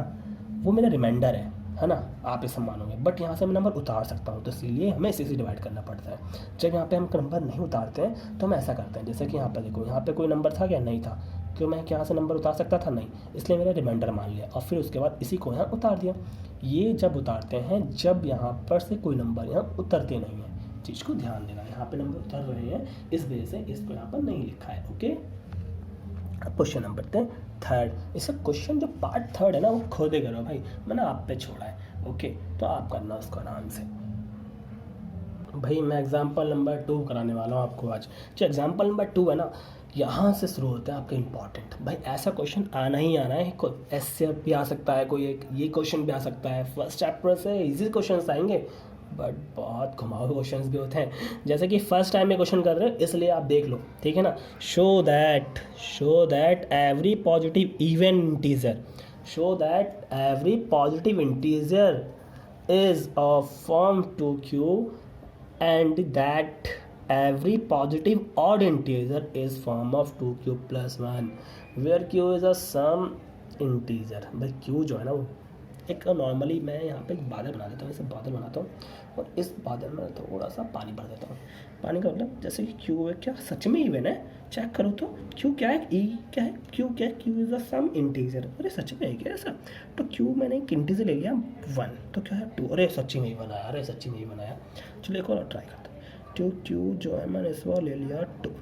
वो मेरा रिमाइंडर है ना, आप इसे मानोगे, बट यहाँ से मैं नंबर उतार सकता हूँ, तो इसलिए हमें इसी से डिवाइड करना पड़ता है। जब यहाँ पे हम नंबर नहीं उतारते हैं तो हम ऐसा करते हैं, जैसे कि यहाँ पर देखो, यहाँ पे कोई नंबर था क्या, नहीं था, तो मैं यहाँ से नंबर उतार सकता था नहीं, इसलिए मैंने रिमाइंडर मान लिया, और फिर उसके बाद इसी को यहाँ उतार दिया। ये जब उतारते हैं जब यहाँ पर से कोई नंबर यहाँ उतरते नहीं है, चीज़ को ध्यान देना। यहाँ पे नंबर उतर रहे हैं इस वजह से इसको यहाँ पर नहीं लिखा है। ओके, अब क्वेश्चन नंबर थर्ड। इसका क्वेश्चन जो पार्ट थर्ड है ना वो खुद ही करो भाई, मैंने आप पे छोड़ा है। ओके, तो आप करना उसको आराम से। भाई मैं एग्जाम्पल नंबर 2 कराने वाला हूँ आपको आज। जो एग्जाम्पल नंबर 2 है ना, यहाँ से शुरू होता है आपका इंपॉर्टेंट। भाई ऐसा क्वेश्चन आना ही आना है, कोई ऐसे भी आ सकता है, कोई एक ये क्वेश्चन भी आ सकता है। फर्स्ट चैप्टर से इजी क्वेश्चन आएंगे, बट बहुत घुमाऊ क्वेश्चंस भी होते हैं। जैसे कि फर्स्ट टाइम में क्वेश्चन कर रहे हो इसलिए आप देख लो, ठीक है ना। Show that every positive even integer, show that every positive integer is of form 2q and that every positive odd integer is form of 2q plus 1 where q is a sum integer। भाई q जो है ना वो एक नॉर्मली मैं यहाँ पे एक बादल बना देता हूँ, ऐसे बादल बनाता हूँ और इस बादल में थोड़ा सा पानी भर देता हूँ। पानी का मतलब जैसे कि क्यू है, क्या सच में इवन है? चेक करो तो क्यू क्या है, ई क्या है, क्यू क्या है, q is a some integer. अरे सच में है क्या ऐसा? तो क्यू मैंने एक इंटीजर ले लिया 1, तो क्या है 2। अरे सच्ची में ही बनाया, अरे सच्ची में ही बनाया। चलो एक और ट्राई करते हैं। तो क्यू जो है मैंने इस बार ले लिया 2,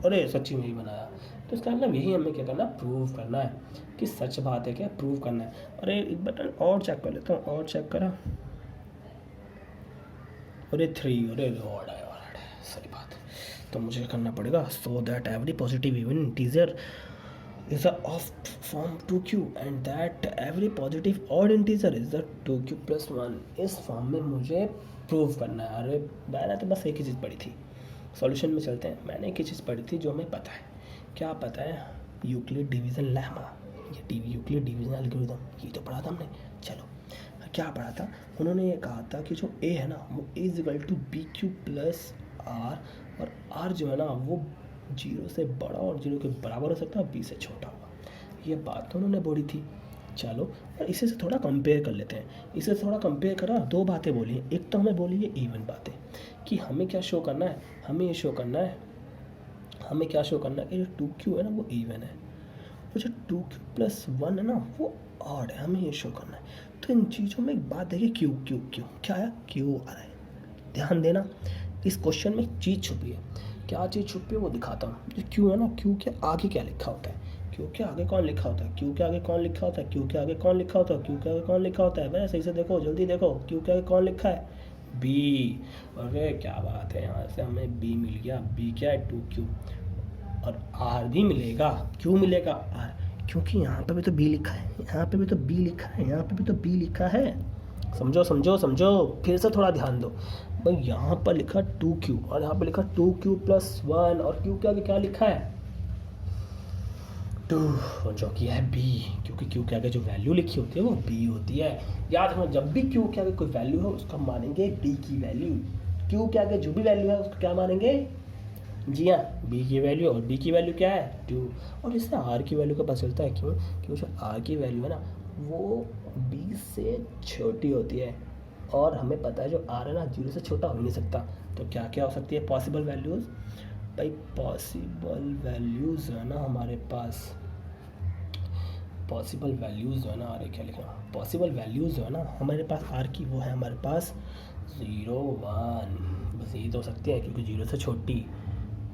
अरे सच्ची में ही बनाया। तो इसका मतलब यही हमें क्या करना है, प्रूव करना है कि सच बात है क्या, प्रूव करना है। अरे एक बटन और चेक कर लेता हूँ, और चेक करा, अरे 3, अरे ऑड है, सही बात है। तो मुझे करना पड़ेगा so that every positive even integer is of form 2q and that every positive odd integer is the 2q plus 1। इस फॉर्म में मुझे प्रूव करना है। अरे मैंने तो बस एक ही चीज़ पढ़ी थी, सॉल्यूशन में चलते हैं। मैंने एक ही चीज़ पढ़ी थी जो हमें पता है। क्या पता है? यूक्लिड डिवीज़न लेमा, ये यूक्लिड डिवीज़न एल्गोरिथम, ये तो पढ़ा था हमने। चलो क्या पढ़ा था, उन्होंने ये कहा था कि जो a है ना वो a equal to B Q plus are, और r जो है ना वो 0 से बड़ा और 0 के बराबर हो सकता है, b से छोटा होगा। ये बात तो उन्होंने बोली थी। चलो और इसे से थोड़ा कंपेयर कर लेते हैं। इसे थोड़ा कंपेयर करा, 2 बातें बोली हैं। एक तो हमें बोली है इवन बातें कि हमें क्या शो करना है, हमें ये शो करना है, हमें क्या शो करना है कि जो 2q है ना वो इवन है और जो 2q plus 1 है ना वो ऑड है, हमें ये शो करना है। तो इन चीज़ों में एक बात देखिए, क्यू क्या है, क्यू आ रहा है। ध्यान देना, इस क्वेश्चन में एक चीज़ छुपी है। क्या चीज़ छुपी है वो दिखाता हूँ। जो क्यू है ना, क्यू के आगे क्या लिखा होता है, क्यू के आगे कौन लिखा होता है, क्यू के आगे कौन लिखा होता है, क्यू के आगे कौन लिखा होता है, क्यू के आगे कौन लिखा होता है। भाई सही से देखो, जल्दी देखो, क्यू के आगे कौन लिखा है, बी। अरे क्या बात है, यहाँ से हमें बी मिल गया। बी क्या है, 2q, और आर भी मिलेगा। क्यों मिलेगा आर? क्योंकि यहाँ पे भी तो बी लिखा है, यहाँ पे भी तो बी लिखा है, यहाँ पे भी तो बी लिखा है। समझो समझो समझो, फिर से थोड़ा ध्यान दो। भाई यहाँ पर लिखा 2q और यहाँ पे लिखा 2q plus 1, और q के आगे क्या लिखा है, 2, जो कि है b, क्योंकि q के आगे जो वैल्यू लिखी होती है वो b होती है। याद रखना, जब भी q के आगे कोई वैल्यू हो उसका मानेंगे b की वैल्यू। q के आगे जो भी वैल्यू है उसको क्या मानेंगे, जी हाँ, b की वैल्यू। और b की वैल्यू क्या है, 2। और इससे r की वैल्यू का पता चलता है। क्यों? क्योंकि जो r की वैल्यू है ना वो b से छोटी होती है, और हमें पता है जो r है ना 0 से छोटा हो ही नहीं सकता। तो क्या क्या हो सकती है पॉसिबल वैल्यूज़? भाई पॉसिबल वैल्यूज़ है ना हमारे पास, पॉसिबल वैल्यूज़ है ना, अरे क्या लिखा, पॉसिबल वैल्यूज़ है ना हमारे पास r की, वो है हमारे पास 0, 1। बस यही तो हो सकती है, क्योंकि 0 से छोटी,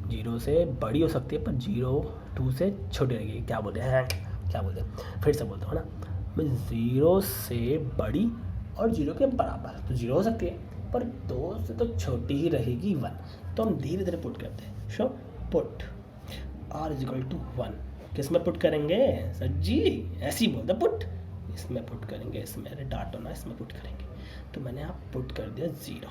0 से बड़ी हो सकती है, पर 0, 2 से छोटी रहेगी। क्या बोलते हैं, क्या बोलते हैं, फिर से बोलता हूँ ना मैं, 0 से बड़ी और 0 के बराबर, तो 0 हो सकती है, पर 2 से तो छोटी ही रहेगी 1। तो हम धीरे धीरे पुट करते हैं। So put r equal to 1, किस में पुट करेंगे सर जी, ऐसे ही बोलते पुट, इसमें पुट करेंगे, इसमें, अरे डांटो ना, इसमें पुट करेंगे। तो मैंने यहाँ पुट कर दिया 0,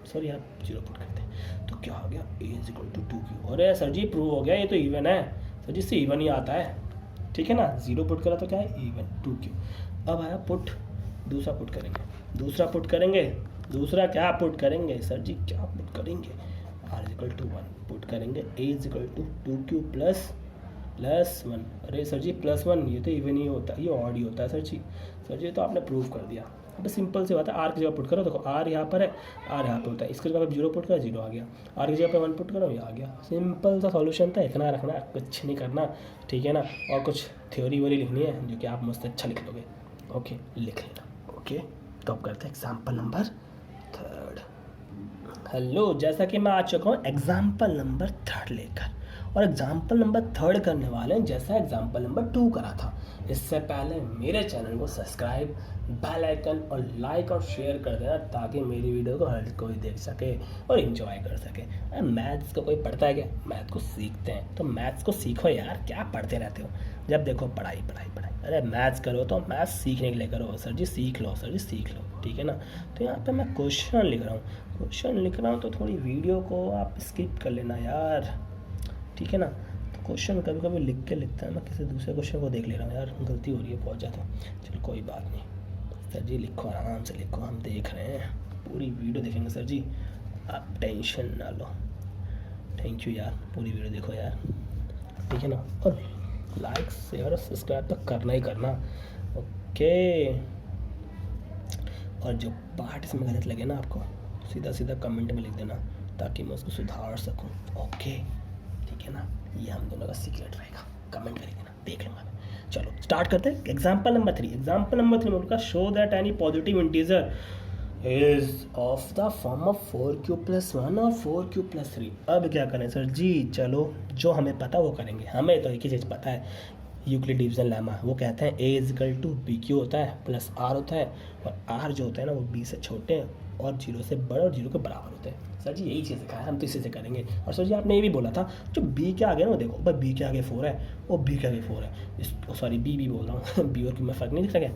सॉरी आप 0 पुट करते हैं। तो क्या आ गया, a इक्वल टू 2q। अरे सर जी प्रूव हो गया, ये तो इवन है सर जी, इससे इवन ही आता है, ठीक है ना। 0 पुट करा तो क्या है, इवन 2q। अब आया पुट, दूसरा पुट करेंगे, दूसरा पुट करेंगे, दूसरा क्या पुट करेंगे सर जी, क्या पुट करेंगे, r इक्वल टू 1 पुट करेंगे, a equal to 2q plus 1। अरे सर जी +1, ये तो इवन ही होता है, ये ऑड ही होता है सर जी। सर जी तो आपने प्रूव कर दिया। अब सिंपल सी बात है, r की जगह पुट करो, देखो r यहाँ पर है, r यहाँ पे होता है, इसकी जगह 0 पुट करो, 0 आ गया। r की जगह पे 1 पुट करो, ये आ गया। सिंपल सा सॉल्यूशन था, इतना रखना, कुछ नहीं करना, ठीक है ना। और कुछ थ्योरी वोरी लिखनी है जो कि आप मुझसे अच्छा लिख लोगे, ओके लिख लेना। ओके, तो अब करते हैं एग्जाम्पल नंबर 3। हेलो, जैसा कि मैं आ चुका हूँ एग्जाम्पल नंबर 3 लेकर, और एग्जाम्पल नंबर 3 करने वाले हैं जैसा एग्जाम्पल नंबर 2 करा था। इससे पहले मेरे चैनल को सब्सक्राइब, बेल आइकन और लाइक और शेयर कर देना, ताकि मेरी वीडियो को हर कोई देख सके और इन्जॉय कर सके। अरे मैथ्स को कोई पढ़ता है क्या? मैथ को सीखते हैं, तो मैथ्स को सीखो यार, क्या पढ़ते रहते हो? जब देखो पढ़ाई पढ़ाई पढ़ाई। अरे मैथ्स करो तो मैथ्स सीखने के लिए करो। सर जी सीख लो, सर जी सीख लो, ठीक है ना। तो यहाँ पे मैं क्वेश्चन लिख रहा हूँ, तो थोड़ी वीडियो को आप स्किप कर लेना यार, ठीक है ना। तो क्वेश्चन कभी कभी लिख के लिखता है, मैं किसी दूसरे क्वेश्चन को देख ले रहा हूँ यार, गलती हो रही है बहुत ज़्यादा। चलो कोई बात नहीं सर जी, लिखो आराम से लिखो, हम देख रहे हैं, पूरी वीडियो देखेंगे सर जी, आप टेंशन ना लो। थैंक यू यार, पूरी वीडियो देखो यार, ठीक है ना। और लाइक शेयर और सब्सक्राइब तो करना ही करना, ओके। और जो पार्ट इसमें गलत लगे ना आपको, सीधा सीधा कमेंट में लिख देना, ताकि मैं उसको सुधार सकूं, ओके, ठीक है ना। ये हम दोनों का सीक्रेट रहेगा, कमेंट कर देना, देख लूँगा मैं। चलो स्टार्ट करते हैं। एग्जाम्पल नंबर 3, एग्जाम्पल नंबर 3 में उनका show that any positive integer is of the form of 4q+1 और 4q+3। अब क्या करें सर जी? चलो जो हमें पता वो करेंगे, हमें तो एक ही चीज़ पता है, यूक्लिड डिवीजन लेमा। वो कहते हैं a = BQ होता है प्लस r होता है, और r जो होता है ना वो b से छोटे हैं और 0 से बड़े और 0 के बराबर होते हैं। सर जी यही चीज़ सिखाया, हम तो इसी से करेंगे। और सर जी आपने ये भी बोला था जो b के आगे ना, वो देखो भाई b के आगे 4 है और b के आगे 4 है, इस सॉरी b बोल रहा हूँ b और q में फ़र्क नहीं दिख रहा क्या?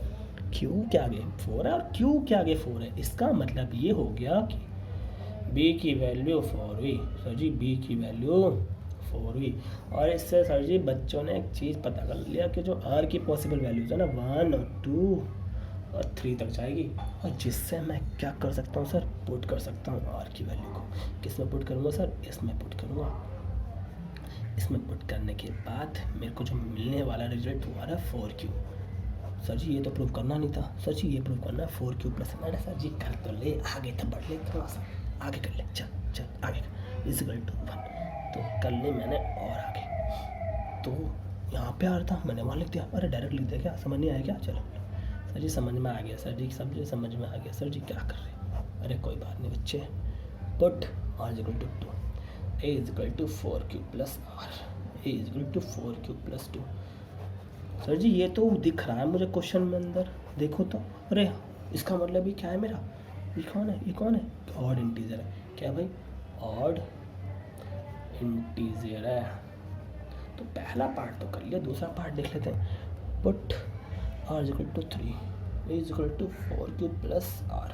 q के आगे 4 है और q के आगे 4 है, इसका मतलब ये हो गया कि b की वैल्यू 4 हुई। सर जी b की वैल्यू 4 हुई। और इससे सर जी बच्चों ने एक चीज़ पता कर लिया कि जो r की पॉसिबल वैल्यूज़ है ना 1 और 2 और 3 तक जाएगी, और जिससे मैं क्या कर सकता हूँ सर? पुट कर सकता हूँ r की वैल्यू को। किस में पुट करूँगा सर? इसमें पुट करूँगा। इसमें पुट करने के बाद मेरे को जो मिलने वाला रिजल्ट हुआ ना 4q। सर जी ये तो प्रूव करना नहीं था, सर जी ये प्रूव करना है 4q+। अरे सर जी कर तो ले, आगे तो बढ़ ले, थोड़ा सा आगे कर ले, चल चल आगे कर, = 1 तो कर ले मैंने और आगे। तो यहाँ पे आ रहा था, मैंने वहाँ लिख दिया। अरे डायरेक्ट लिख दिया क्या? समझ नहीं आया क्या? चलो सर जी समझ में आ गया, सर जी समझ में आ गया। सर जी क्या कर रहे हैं? अरे कोई बात नहीं बच्चे, put r = 2, a = 4q+r, a = 4q+2। Sir जी ये तो दिख रहा है मुझे क्वेश्चन में अंदर, देखो तो। अरे इसका मतलब ये क्या है मेरा? ये कौन है? ये कौन है? ऑड इंटीजर है क्या भाई? ऑड इंटीजर है। तो पहला पार्ट तो कर लिया, दूसरा पार्ट देख लेते हैं। Put r = 3, a = 4q+r,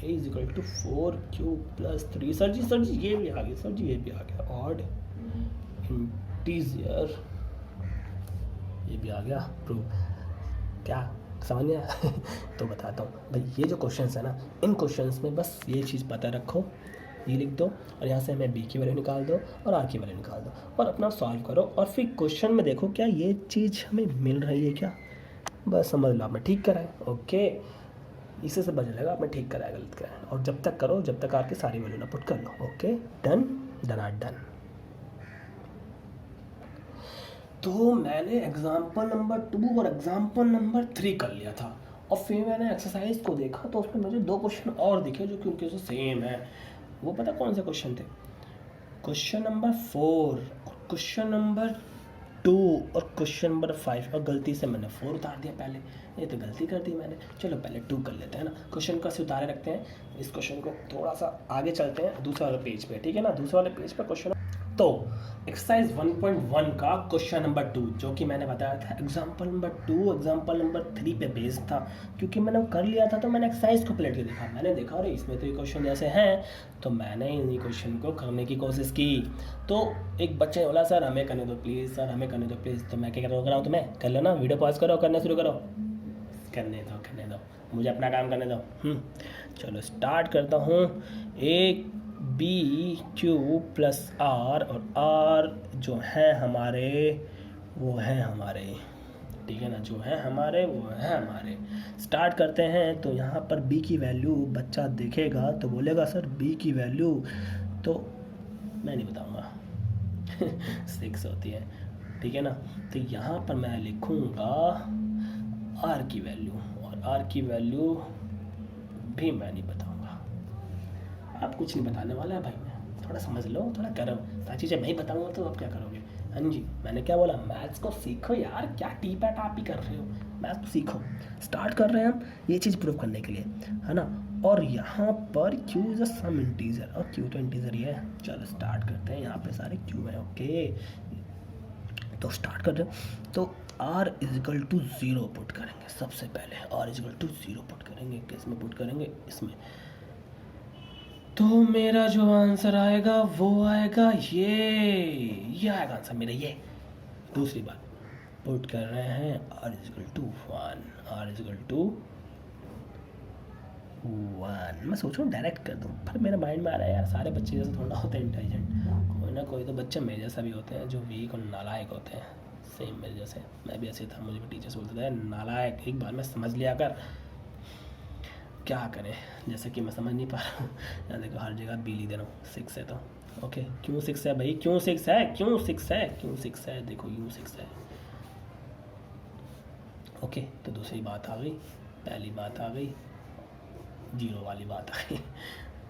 a = 4q+3। Sir जी ये भी आ गया, सर जी ये भी आ गया, ऑड इंटीजर, ये भी आ गया प्रूव। क्या समझ में आया? तो बताता हूँ भाई, ये जो क्वेश्चंस है ना, इन क्वेश्चंस में बस ये चीज़ पता रखो, ये लिख दो और यहाँ से हमें b की वैल्यू निकाल दो और r की वैल्यू निकाल दो और अपना सॉल्व करो, और फिर क्वेश्चन में देखो क्या ये चीज़ हमें मिल रही है क्या। बस समझ लो आपने ठीक करा है, ओके। इसी से बच रहेगा आपने ठीक करा है गलत करा है। और जब तक करो जब तक r की सारी वैल्यू ना पुट कर लो, ओके। डन। तो मैंने एग्जाम्पल नंबर 2 और एग्जाम्पल नंबर 3 कर लिया था, और फिर मैंने एक्सरसाइज को देखा तो उसमें मुझे 2 क्वेश्चन और दिखे जो कि उनके से सेम है। वो पता कौन से क्वेश्चन थे? क्वेश्चन नंबर 4 और क्वेश्चन नंबर 2 और क्वेश्चन नंबर 5। और गलती से मैंने 4 उतार दिया पहले, ये तो गलती कर दी मैंने। चलो पहले 2 कर लेते हैं ना, क्वेश्चन को ऐसे उतारे रखते हैं। इस क्वेश्चन को थोड़ा सा आगे चलते हैं दूसरे वाले पेज पे, ठीक है ना। दूसरे वाले पेज पे क्वेश्चन, तो एक्सरसाइज 1.1 का क्वेश्चन नंबर 2 जो कि मैंने बताया था एग्जाम्पल नंबर 2 एग्जाम्पल नंबर 3 पे बेस्ड था, क्योंकि मैंने कर लिया था तो मैंने एक्सरसाइज को पलट के देखा। मैंने देखा अरे इसमें तो ये क्वेश्चन जैसे हैं, तो मैंने इन्हीं क्वेश्चन को करने की कोशिश की। तो एक बच्चे ने बोला सर हमें करने दो प्लीज़, सर हमें करने दो प्लीज़। तो मैं क्या कर रहा हूँ, तुम्हें कर लो ना, वीडियो पॉज करो, करना शुरू करो। करने दो, मुझे अपना काम करने दो। चलो स्टार्ट करता हूँ। एक BQ+R, और R जो है हमारे वो हैं हमारे, ठीक है ना, जो है हमारे वो है हमारे। स्टार्ट करते हैं। तो यहाँ पर B की वैल्यू बच्चा देखेगा तो बोलेगा सर B की वैल्यू, तो मैं नहीं बताऊँगा 6 होती है, ठीक है ना। तो यहाँ पर मैं लिखूँगा R की वैल्यू, और R की वैल्यू भी मैं नहीं बताऊँगा। आप कुछ नहीं बताने वाला है भाई, मैं थोड़ा समझ लो, थोड़ा करो, सारी चीज़ें मैं ही बताऊँगा तो आप क्या करोगे। हाँ जी, मैंने क्या बोला, मैथ्स को सीखो यार, क्या टी पैट आप ही कर रहे हो, मैथ्स को सीखो। स्टार्ट कर रहे हैं हम ये चीज़ प्रूव करने के लिए, है ना। और यहाँ पर q is a some integer, और क्यू तो इंटीजर ही है। चलो स्टार्ट करते हैं, यहाँ पे सारे क्यू है, ओके। तो स्टार्ट कर रहे हैं, तो r इजिकल टू 0 पुट करेंगे सबसे पहले, r इजिकल टू 0 पुट करेंगे, किस में पुट करेंगे, इसमें। तो मेरा जो आंसर आएगा वो आएगा ये आएगा आंसर मेरा ये। दूसरी बात पुट कर रहे हैं r is equal to 1, r is equal to 1। मैं सोच रहा हूँ डायरेक्ट कर दूँ, पर मेरे माइंड में आ रहा है यार, सारे बच्चे जैसे थोड़ा होते हैं इंटेलिजेंट, कोई ना कोई तो बच्चे मेरे जैसा भी होते हैं जो वीक और नालायक होते हैं, सेम मेरे जैसे। मैं भी ऐसे था, मुझे भी टीचर्स बोलते थे नालायक, एक बार में समझ लिया कर, क्या करें, जैसे कि मैं समझ नहीं पा रहा हूँ। यहाँ देखो हर जगह बिली दे रहा हूँ, 6 है तो ओके। क्यों 6 है भाई, क्यों 6 है, क्यों 6 है, क्यों 6 है, देखो यूँ 6 है, ओके। तो दूसरी बात आ गई, पहली बात आ गई, 0 वाली बात आ गई,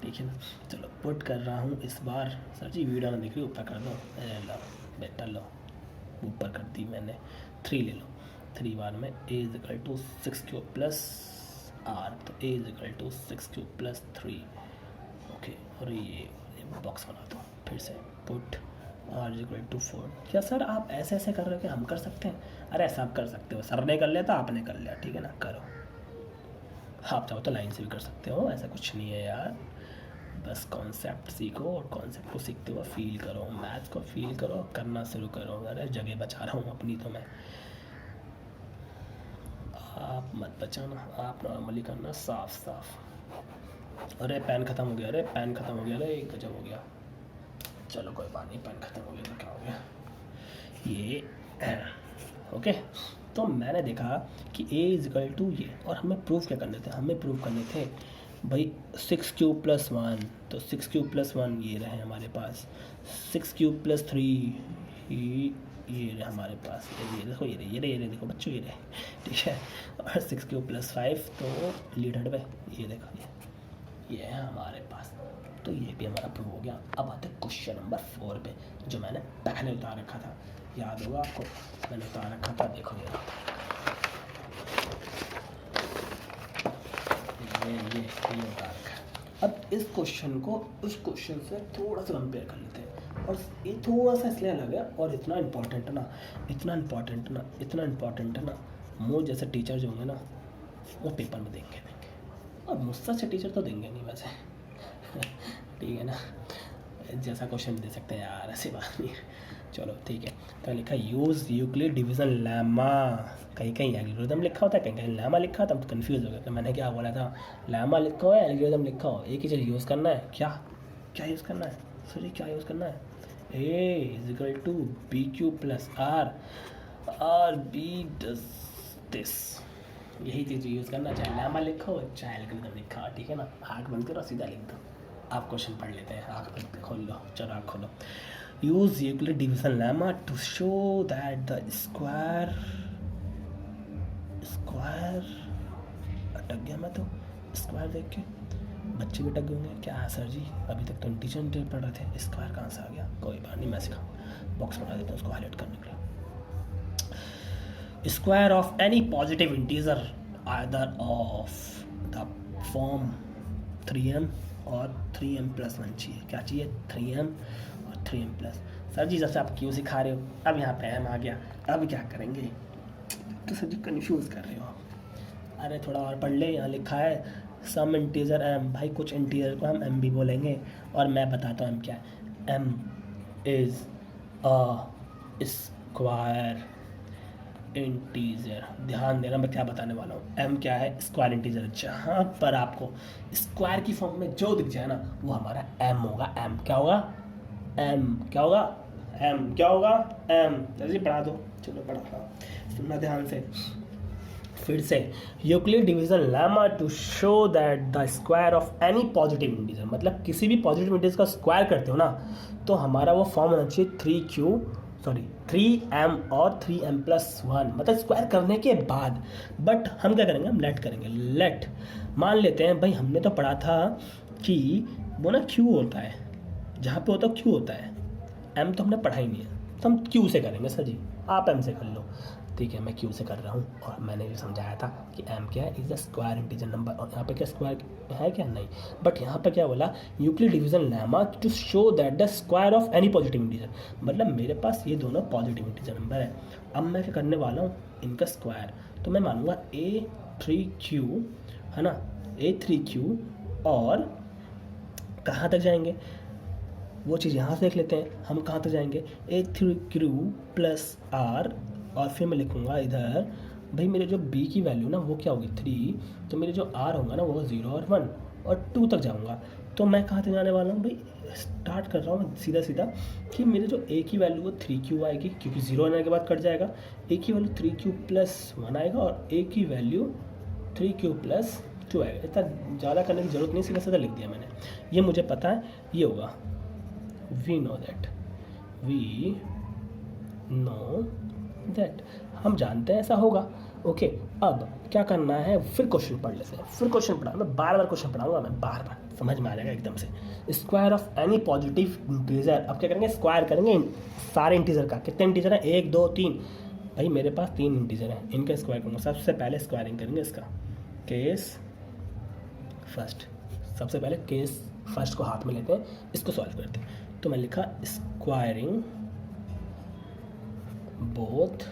ठीक है ना। चलो पुट कर रहा हूँ इस बार। सर जी वीडियो ना देख रही, ऊपर कर दो, लो बेटा लो, ऊपर कर दी मैंने। 3 ले लो, 3 बार में a is equal to 6 cube plus r, तो a is equal to 6 cube plus 3, okay. और ये बॉक्स बना दो फिर से, put r is equal to 4। क्या सर आप ऐसे ऐसे कर रहे हो कि हम कर सकते हैं? अरे ऐसा आप कर सकते हो, सर ने कर लिया तो आपने कर लिया, ठीक है ना, करो। आप चाहो तो लाइन से भी कर सकते हो, ऐसा कुछ नहीं है यार, बस कॉन्सेप्ट सीखो, और कॉन्सेप्ट को सीखते हुए फील करो, मैथ्स को फील करो, करना शुरू करो। अरे जगह बचा रहा हूँ अपनी तो मैं, आप मत बचाना, आप नॉर्मली करना साफ साफ। अरे पेन ख़त्म हो गया, अरे पेन ख़त्म हो गया, अरे गजब हो गया। चलो कोई बात नहीं, पेन ख़त्म हो गया तो क्या हो गया, ये ओके। तो मैंने देखा कि a इज इक्वल टू ये, और हमें प्रूफ क्या करने थे, हमें प्रूफ करने थे भाई 6 क्यूब प्लस 1, तो 6 क्यूब प्लस 1 ये रहे हमारे पास, 6 क्यूब प्लस 3 ये रहे हमारे पास, ये देखो ये रहे देखो बच्चों ये रहे, ठीक है। और 6 क्यूब प्लस 5 तो लीडर पे, ये देखो ये है हमारे पास, तो ये भी हमारा प्रूफ हो गया। अब आते क्वेश्चन नंबर 4 पे, जो मैंने पहले उतार रखा था, याद होगा आपको, मैंने उतार रखा था, देखो ये उतार रखा। अब इस क्वेश्चन को उस क्वेश्चन से थोड़ा सा कंपेयर कर लेते हैं, और ये थोड़ा सा इसलिए अलग है, और इतना इम्पोर्टेंट है ना, इतना इम्पोर्टेंट है ना, मुझ जैसे टीचर जो होंगे ना वो पेपर में देंगे, और मुझसे अच्छे टीचर तो देंगे नहीं वैसे, ठीक है ना, जैसा क्वेश्चन दे सकते हैं यार, ऐसी बात नहीं है। चलो ठीक है, तो लिखा यूज़ यूक्लिड डिवीज़न लेमा, कहीं कहीं एल्गोरिथम लिखा होता है, कहीं कहीं लेमा लिखा था, तो कन्फ्यूज़ हो गया कि मैंने क्या बोला था, लेमा लिखा हो या एल्गोरिथम लिखा हो, एक ही चीज़ यूज़ करना है। क्या यूज़ करना है सॉरी, क्या यूज़ करना है, a is equal to B Q plus r b does this, यही चीज़ यूज़ करना, चाहे लेमा लिखो चाहे एल्गोरिथम लिखा हो, ठीक है ना। आँख बंद करो, सीधा लिख दो। आप क्वेश्चन पढ़ लेते हैं, आँख बंद खोल लो, चलो आँख खोलो। Use Euclid division lemma to show that the square अटक गया मैं तो, स्क्वायर देख के बच्चे भी अटक गए होंगे, क्या है सर जी अभी तक तो इंटीजर पढ़ रहे थे, स्क्वायर कहाँ से आ गया, कोई बात नहीं मैं सिखाऊँ, बॉक्स बना देता हूँ उसको हाईलाइट करने के लिए। Square of any positive integer either of the form 3m और 3m प्लस 1 चाहिए, क्या चाहिए 3m और 3m प्लस। सर जी जैसे आप क्यों सिखा रहे हो, अब यहाँ पे m आ गया, अब क्या करेंगे, तो सर जी कन्फ्यूज़ कर रहे हो आप। अरे थोड़ा और पढ़ ले, यहाँ लिखा है सम इंटीजर m, भाई कुछ इंटीजर को हम m भी बोलेंगे, और मैं बताता हूँ m क्या है, m is a square integer. ध्यान देना मैं क्या बताने वाला हूँ, m क्या है, स्क्वायर इंटीजर। जहाँ पर आपको स्क्वायर की फॉर्म में जो दिख जाए ना वो हमारा m होगा। m क्या होगा, m क्या होगा, m क्या होगा, m। जल्दी पढ़ा दो, चलो पढ़ा, सुनना ध्यान से फिर से। Euclid division lemma to show that the square of any positive integer, मतलब किसी भी पॉजिटिव इंटीजर का स्क्वायर करते हो ना तो हमारा वो फॉर्म होना चाहिए 3m और 3m प्लस 1, मतलब स्क्वायर करने के बाद। बट हम क्या करेंगे, हम लेट करेंगे, लेट मान लेते हैं भाई हमने तो पढ़ा था कि वो ना क्यू होता है, जहाँ पे होता है क्यू होता है, एम तो हमने पढ़ा ही नहीं है, तो हम क्यू से करेंगे सर जी, आप एम से कर लो। ठीक है, मैं क्यू से कर रहा हूँ, और मैंने भी समझाया था कि एम क्या है, is the square integer number, और यहाँ पे क्या स्क्वायर है क्या, नहीं, बट यहाँ पे क्या बोला, Euclid division lemma to show that the square of any positive integer, मतलब मेरे पास ये दोनों पॉजिटिव इंटीजर नंबर है। अब मैं क्या करने वाला हूँ, इनका स्क्वायर, तो मैं मानूंगा A3Q, है ना, A3Q, और कहाँ तक जाएंगे वो चीज़ यहाँ से देख लेते हैं, हम कहाँ तक जाएंगे, A3Q प्लस R, और फिर मैं लिखूँगा इधर भाई मेरे जो B की वैल्यू ना वो क्या होगी 3, तो मेरे जो R होगा ना वो 0 और 1 और 2 तक जाऊँगा। तो मैं कहाँ तक जाने वाला हूँ भाई, स्टार्ट कर रहा हूँ मैं सीधा सीधा कि मेरे जो A की वैल्यू वो 3Q आएगी, क्योंकि 0 आने के बाद कट जाएगा, A की वैल्यू 3Q प्लस 1 आएगा, और A की वैल्यू 3Q प्लस 2 आएगा। इतना ज़्यादा करने की जरूरत नहीं, सीधा सीधा लिख दिया मैंने, ये मुझे पता है ये होगा। We know that, हम जानते हैं ऐसा होगा। ओके, अब क्या करना है, फिर क्वेश्चन पढ़ लेते हैं, फिर क्वेश्चन पढ़ा, मैं बार बार क्वेश्चन पढ़ाऊंगा, मैं बार बार समझ में आ जाएगा एकदम से। Square of any positive integer, अब क्या करेंगे, स्क्वायर करेंगे सारे इंटीजर का। कितने इंटीजर हैं, 1 2 3, भाई मेरे पास 3 इंटीजर हैं, इनका स्क्वायर करूँगा। सबसे पहले स्क्वायरिंग करेंगे इसका, केस फर्स्ट, सबसे पहले केस फर्स्ट को हाथ में लेते हैं, इसको सॉल्व करते हैं। तो मैं लिखा स्क्वायरिंग बोथ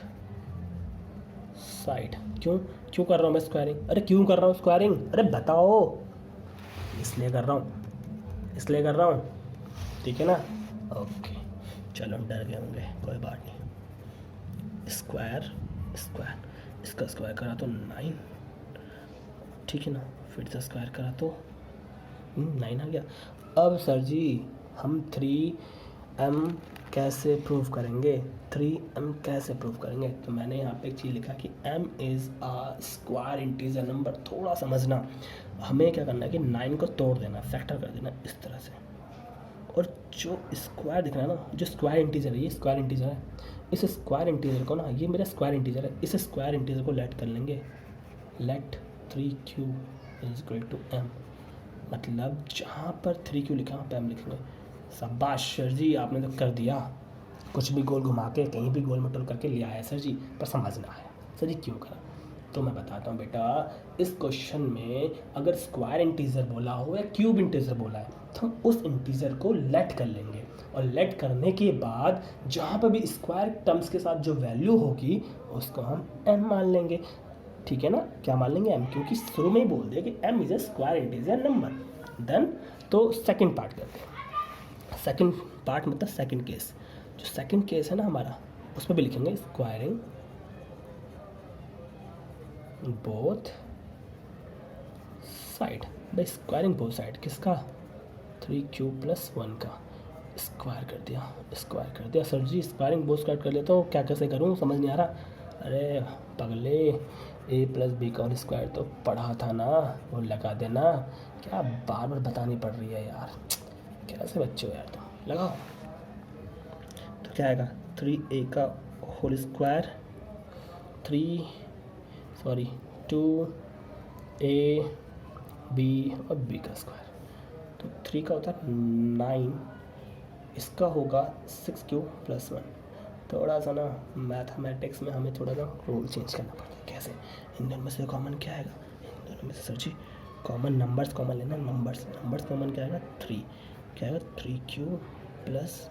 साइड। क्यों कर रहा हूँ मैं स्क्वायरिंग, अरे क्यों कर रहा हूँ स्क्वायरिंग, अरे बताओ, इसलिए कर रहा हूँ, ठीक है ना। ओके चलो, डर गए होंगे, कोई बात नहीं। स्क्वायर इसका स्क्वायर करा तो 9, ठीक है ना, फिर से स्क्वायर करा तो 9 आ गया। अब सर जी हम 3m कैसे प्रूव करेंगे, तो मैंने यहाँ पे एक चीज़ लिखा कि m is a square integer number. थोड़ा समझना, हमें क्या करना है कि 9 को तोड़ देना, फैक्टर कर देना इस तरह से, और जो स्क्वायर दिख रहा है ना, जो स्क्वायर इंटीजर है, ये स्क्वायर इंटीजर है, इस स्क्वायर इंटीजर को ना, ये मेरा स्क्वायर इंटीजर है, इस स्क्वायर इंटीजर को लेट कर लेंगे, let 3Q is equal to m, मतलब जहाँ पर 3Q लिखा है वहाँ पर m लिखेंगे। शाबाश सर जी, आपने तो कर दिया, कुछ भी गोल घुमा के कहीं भी गोल मटोल करके ले आया सर जी, पर समझना है सर जी क्यों करा। तो मैं बताता हूँ बेटा, इस क्वेश्चन में अगर स्क्वायर इंटीजर बोला हो या क्यूब इंटीजर बोला है, तो हम उस इंटीजर को लेट कर लेंगे, और लेट करने के बाद जहाँ पर भी स्क्वायर टर्म्स के साथ जो वैल्यू होगी उसको हम m मान लेंगे, ठीक है ना। क्या मान लेंगे, m, क्योंकि शुरू में ही बोल दिया कि m is a square integer number. Then तो सेकंड पार्ट करते हैं, सेकंड पार्ट मतलब सेकंड केस, जो सेकंड केस है ना हमारा, उसमें भी लिखेंगे स्क्वायरिंग बोथ साइड। भाई स्क्वायरिंग बोथ साइड किसका, 3Q प्लस 1 का स्क्वायर कर दिया सर जी, स्क्वायरिंग बोथ साइड कर लेता हूँ, क्या कैसे करूँ समझ नहीं आ रहा। अरे पगले, a प्लस बी का स्क्वायर तो पढ़ा था ना, वो लगा देना, क्या बार बार बतानी पड़ रही है यार, कैसे बच्चे हो यार, तो लगाओ। तो क्या आएगा, 3a का होल स्क्वायर, 2a b और b का स्क्वायर, तो 3 का होता है 9, इसका होगा 6Q प्लस 1। थोड़ा सा ना मैथमेटिक्स में हमें थोड़ा सा रूल चेंज करना पड़ता है। कैसे, इन दोनों में से कॉमन क्या आएगा, इन दोनों में से सर जी कॉमन नंबर्स कॉमन लेना, नंबर्स कॉमन क्या आएगा, 3, क्या आएगा 3Q प्लस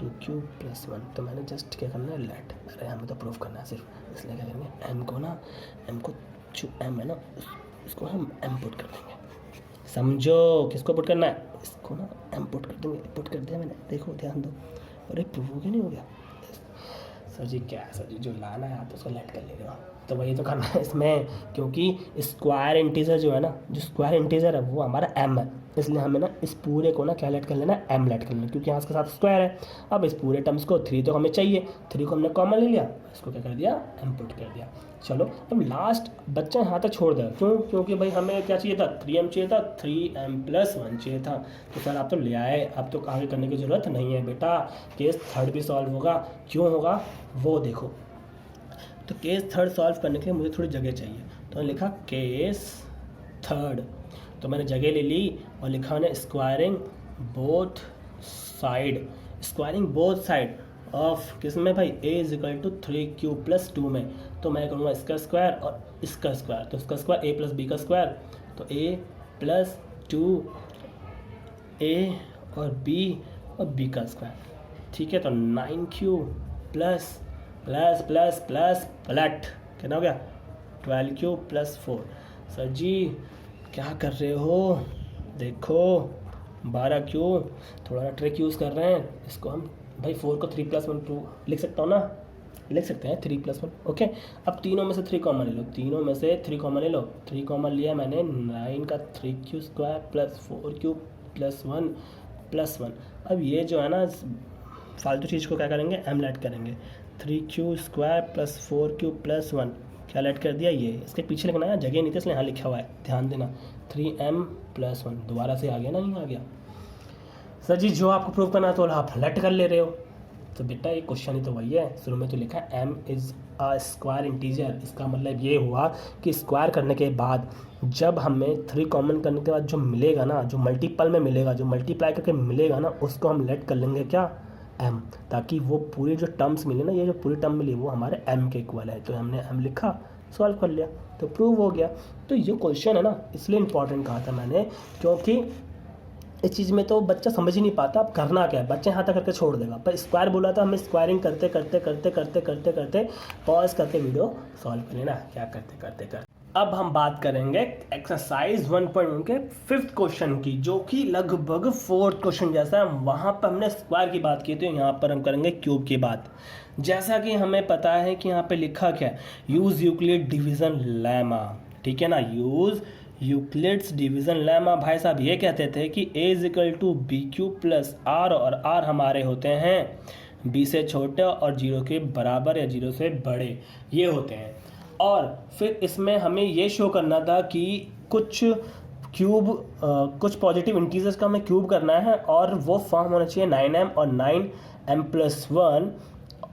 2Q प्लस 1। तो मैंने जस्ट क्या करना है, लेट, अरे हमें तो प्रूफ करना है सिर्फ, इसलिए क्या करेंगे, m को जो m है ना इसको हम m पुट कर देंगे, समझो किसको पुट करना है, इसको ना m पुट कर देंगे, पुट कर दिया मैंने, देखो ध्यान दो, अरे प्रूफ हो गया नहीं हो गया सर जी, क्या है सर जी, जो लाना है आप उसको लेट कर लेगा, तो वही तो करना है इसमें, क्योंकि स्क्वायर इंटीजर जो है ना, जो स्क्वायर इंटीजर है वो हमारा m है, इसलिए हमें ना इस पूरे को ना क्या लेट कर लेना है, m लेट कर लेना, क्योंकि यहाँ इसके साथ स्क्वायर है। अब इस पूरे टर्म्स को 3 तो हमें चाहिए, 3 को हमने कॉमन ले लिया, इसको क्या कर दिया, m पुट कर दिया। चलो अब लास्ट बच्चा यहाँ तक छोड़ दिया, क्योंकि भाई हमें क्या चाहिए था, 3m चाहिए था, 3m प्लस 1 चाहिए था। तो सर आप तो ले आए, अब तो आगे करने की ज़रूरत नहीं है बेटा, केस थर्ड भी सॉल्व होगा, क्यों होगा वो देखो। तो केस थर्ड सॉल्व करने के लिए मुझे थोड़ी जगह चाहिए, तो मैंने लिखा केस थर्ड, तो मैंने जगह ले ली, और लिखा मैंने स्क्वायरिंग बोथ साइड ऑफ किस में भाई, a is equal to 3q+2 में। तो मैं करूँगा इसका स्क्वायर और इसका स्क्वायर, तो इसका स्क्वायर a प्लस बी का स्क्वायर, तो a प्लस 2a और b का स्क्वायर, ठीक है। तो 9q plus plus plus plus प्लट कितना हो गया 12q+4। सर जी क्या कर रहे हो, देखो 12q, थोड़ा ट्रिक यूज़ कर रहे हैं इसको हम भाई। 4 को 3+1 2 लिख सकता हूँ ना, लिख सकते हैं 3+1, ओके। अब तीनों में से 3 कॉमन ले लो, 3 कॉमन ले लो। 3 कॉमन लिया मैंने, 9 का 3q² प्लस 4q+1 अब ये जो है ना फालतू चीज़ को क्या करेंगे, m लेट करेंगे। 3q² प्लस 4q+1 क्या लेट कर दिया, ये इसके पीछे लिखना है, जगह नहीं थी इसलिए यहाँ लिखा हुआ है, ध्यान देना। 3m+1 दोबारा से आ गया ना, नहीं आ गया। सर जी जो आपको प्रूव करना है तो आप लेट कर ले रहे हो, तो बेटा ये क्वेश्चन ही तो वही है, शुरू में तो लिखा है m is a square integer. इसका मतलब ये हुआ कि स्क्वायर करने के बाद जब हमें 3 कॉमन करने के बाद जो मिलेगा ना, जो मल्टीपल में मिलेगा, जो मल्टीप्लाई करके मिलेगा ना, उसको हम लेट कर लेंगे क्या, m, ताकि वो पूरी जो टर्म्स मिले ना, ये जो पूरी टर्म मिली वो हमारे m के इक्वल है। तो हमने m लिखा, सॉल्व कर लिया, तो प्रूव हो गया। तो ये क्वेश्चन है ना इसलिए इम्पॉर्टेंट कहा था मैंने, क्योंकि इस चीज़ में तो बच्चा समझ ही नहीं पाता अब करना क्या है, बच्चे हाथ करके छोड़ देगा। पर स्क्वायर बोला था, हमें स्क्वायरिंग करते करते करते करते करते करते पॉज करके वीडियो सॉल्व कर लेना, क्या करते करते करते। अब हम बात करेंगे एक्सरसाइज 1.1 के 5th क्वेश्चन की, जो कि लगभग 4th क्वेश्चन जैसा है। वहाँ पर हमने स्क्वायर की बात की थी, यहाँ पर हम करेंगे क्यूब की बात। जैसा कि हमें पता है कि यहाँ पे लिखा क्या है, यूज़ यूक्लिड डिवीज़न लेमा, ठीक है ना, यूज़ यूक्लिड्स डिवीज़न लेमा। भाई साहब ये कहते थे कि a is equal to BQ+R, और R हमारे होते हैं b से छोटे और 0 के बराबर या 0 से बड़े, ये होते हैं। और फिर इसमें हमें ये शो करना था कि कुछ पॉजिटिव इंटीजर्स का हमें क्यूब करना है, और वो फॉर्म होना चाहिए 9m और 9m+1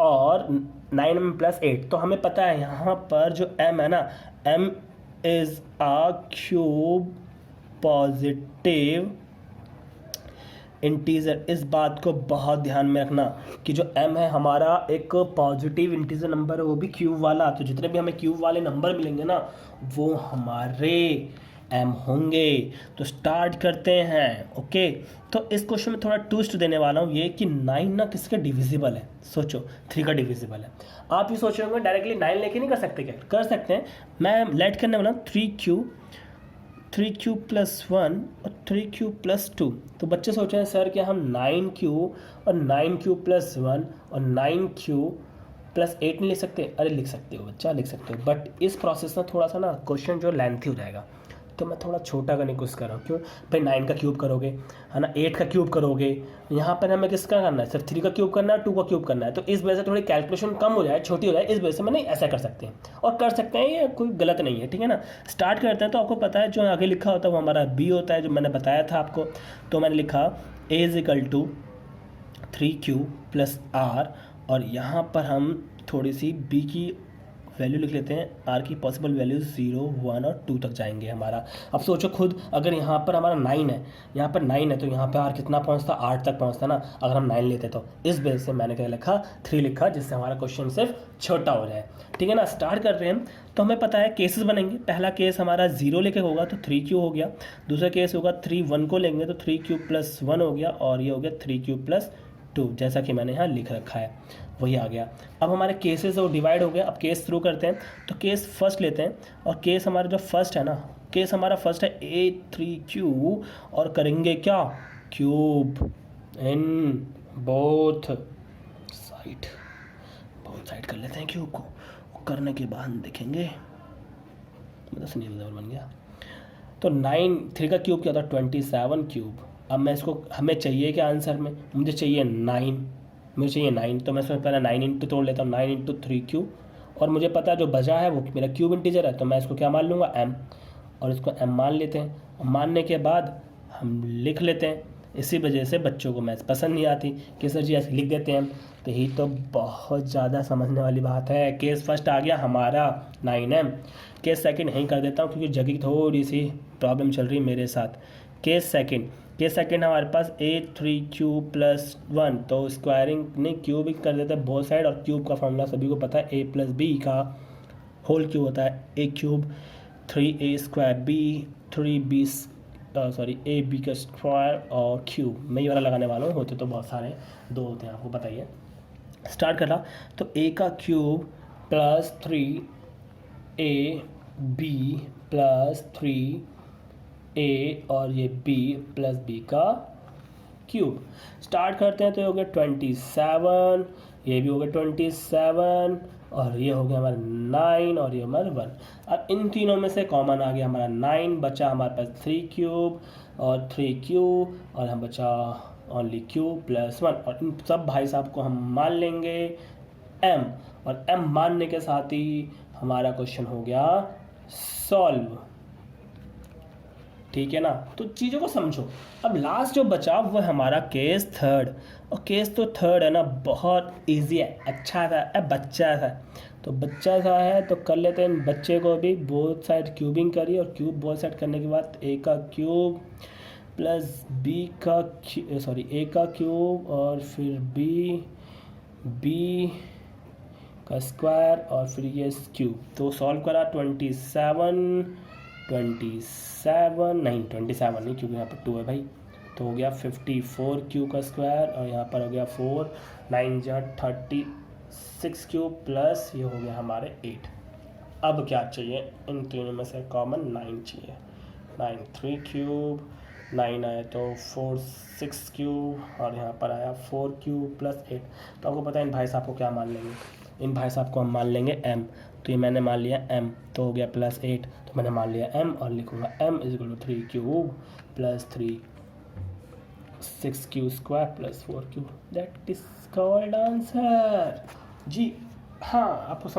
और 9m+8। तो हमें पता है यहाँ पर जो m है ना, m is a cube positive integer. इस बात को बहुत ध्यान में रखना कि जो m है हमारा एक पॉजिटिव इंटीजर नंबर है, वो भी क्यूब वाला। तो जितने भी हमें क्यूब वाले नंबर मिलेंगे ना, वो हमारे m होंगे। तो स्टार्ट करते हैं, ओके। तो इस क्वेश्चन में थोड़ा ट्विस्ट देने वाला हूँ, ये कि 9 ना किसका डिविजिबल है, सोचो 3 का डिविजिबल है। आप ये सोच रहे होंगे डायरेक्टली 9 लेके नहीं कर सकते, क्या कर सकते हैं, मैं लेट करने वाला 3q+1 और 3q+2। तो बच्चे सोच रहे हैं सर क्या हम 9q और 9q+1 और 9q+8 नहीं लिख सकते? अरे लिख सकते हो बच्चा, लिख सकते हो, बट इस प्रोसेस में थोड़ा सा ना क्वेश्चन जो लेंथी हो जाएगा, तो मैं थोड़ा छोटा करने की कोशिश कर रहा हूँ। क्यों भाई, 9 का क्यूब करोगे है ना, 8 का क्यूब करोगे, यहाँ पर हमें किसका करना है, सिर्फ 3 का क्यूब करना है, 2 का क्यूब करना है। तो इस वजह से थोड़ी कैलकुलेशन कम हो जाए, छोटी हो जाए, इस वजह से मैंने ऐसा कर सकते हैं और कर सकते हैं, ये कोई गलत नहीं है, ठीक है ना। स्टार्ट करते हैं। तो आपको पता है जो आगे लिखा होता है वो हमारा b होता है, जो मैंने बताया था आपको। तो मैंने लिखा a is equal to 3q+r, और यहाँ पर हम थोड़ी सी b की वैल्यू लिख लेते हैं। r की पॉसिबल वैल्यूज 0, 1 और 2 तक जाएंगे हमारा। अब सोचो खुद, अगर यहाँ पर हमारा 9 है, यहाँ पर 9 है, तो यहाँ पर r कितना पहुँचता, 8 तक पहुँचता ना, अगर हम 9 लेते तो। इस वजह से मैंने क्या लिखा, 3 लिखा, जिससे हमारा क्वेश्चन सिर्फ छोटा हो जाए, ठीक है ना। स्टार्ट कर रहे हैं। तो हमें पता है केसेस बनेंगे। पहला केस हमारा 0 लेके होगा तो 3q हो गया। दूसरा केस होगा 3 1 को लेंगे तो 3q+1 हो गया, और ये हो गया 3q+2, जैसा कि मैंने यहाँ लिख रखा है वही आ गया। अब हमारे केसेस वो डिवाइड हो गया। अब केस थ्रू करते हैं। तो केस फर्स्ट लेते हैं, और केस हमारा जो फर्स्ट है ना, केस हमारा फर्स्ट है a3q, और करेंगे क्या, क्यूब इन बोथ साइड कर लेते हैं क्यूब को। करने के बाद देखेंगे, मतलब डिविजिबल बन गया। तो 3 का क्यूब क्या था, 27 क्यूब। अब मैं इसको, हमें चाहिए क्या आंसर में, मुझे चाहिए 9, तो मैं इसमें पहले 9 इंटू तोड़ लेता हूँ, 9 इंटू 3q, और मुझे पता है जो बचा है वो मेरा क्यूब इंटीजर है, तो मैं इसको क्या मान लूँगा, m, और इसको m मान लेते हैं। मानने के बाद हम लिख लेते हैं। इसी वजह से बच्चों को मैथ्स पसंद नहीं आती कि सर जी ऐसे लिख देते हैं। तो यही तो बहुत ज़्यादा समझने वाली बात है। केस फर्स्ट आ गया हमारा 9m, केस सेकंड यहीं कर देता हूँ क्योंकि जगह की थोड़ी सी प्रॉब्लम चल रही है मेरे साथ। केस सेकंड हमारे पास a3 क्यूब +1, तो स्क्वायरिंग नहीं क्यूबिंग कर देते हैं बोथ साइड, और क्यूब का फॉर्मूला सभी को पता है, a+b का होल क्यूब होता है a³ 3a² a b का स्क्वायर और क्यूब। मैं ये वाला लगाने वाला हूँ, होते तो बहुत सारे दो होते हैं आपको बताइए। स्टार्ट करना तो a³ +3ab+3a और ये b+b का क्यूब। स्टार्ट करते हैं तो ये हो गया 27, ये भी हो गया 27, और ये हो गया हमारा 9 और ये हमारा 1। अब इन तीनों में से कॉमन आ गया हमारा 9, बचा हमारे पास 3³ और 3 और हम बचा ओनली q+1, और इन सब भाई साहब को हम मान लेंगे m, और m मानने के साथ ही हमारा क्वेश्चन हो गया सॉल्व। ठीक है ना, तो चीज़ों को समझो। अब लास्ट जो बचा वो है हमारा केस थर्ड, और केस तो थर्ड है ना बहुत इजी है, अच्छा सा है, बच्चा सा, तो बच्चा सा है तो कर लेते हैं इन बच्चे को भी। बोथ साइड क्यूबिंग करिए, और क्यूब बोथ साइड करने के बाद a का क्यूब प्लस b का a का क्यूब और फिर b का स्क्वायर और फिर ये क्यूब। तो सॉल्व करा 27 नहीं 27 नहीं, क्योंकि यहाँ पर 2 है भाई, तो हो गया 54 क्यूब का स्क्वायर, और यहाँ पर हो गया 4, 9 जा 36 क्यूब प्लस ये हो गया हमारे 8। अब क्या चाहिए, इन तीनों में से कॉमन 9 चाहिए। 9 3 क्यूब, 9 आया तो 4 6 क्यूब, और यहाँ पर आया 4 क्यूब प्लस 8। तो आपको पता है इन भाई साहब को क्या मान लेंगे, इन भाई साहब को हम मान लेंगे m, तो ये मैंने मान लिया m, तो हो गया +8, तो मैंने मान लिया m और लिखूंगा m = 3 cube plus 3 6 square plus 4 cube, that is called answer. जी हाँ, आपको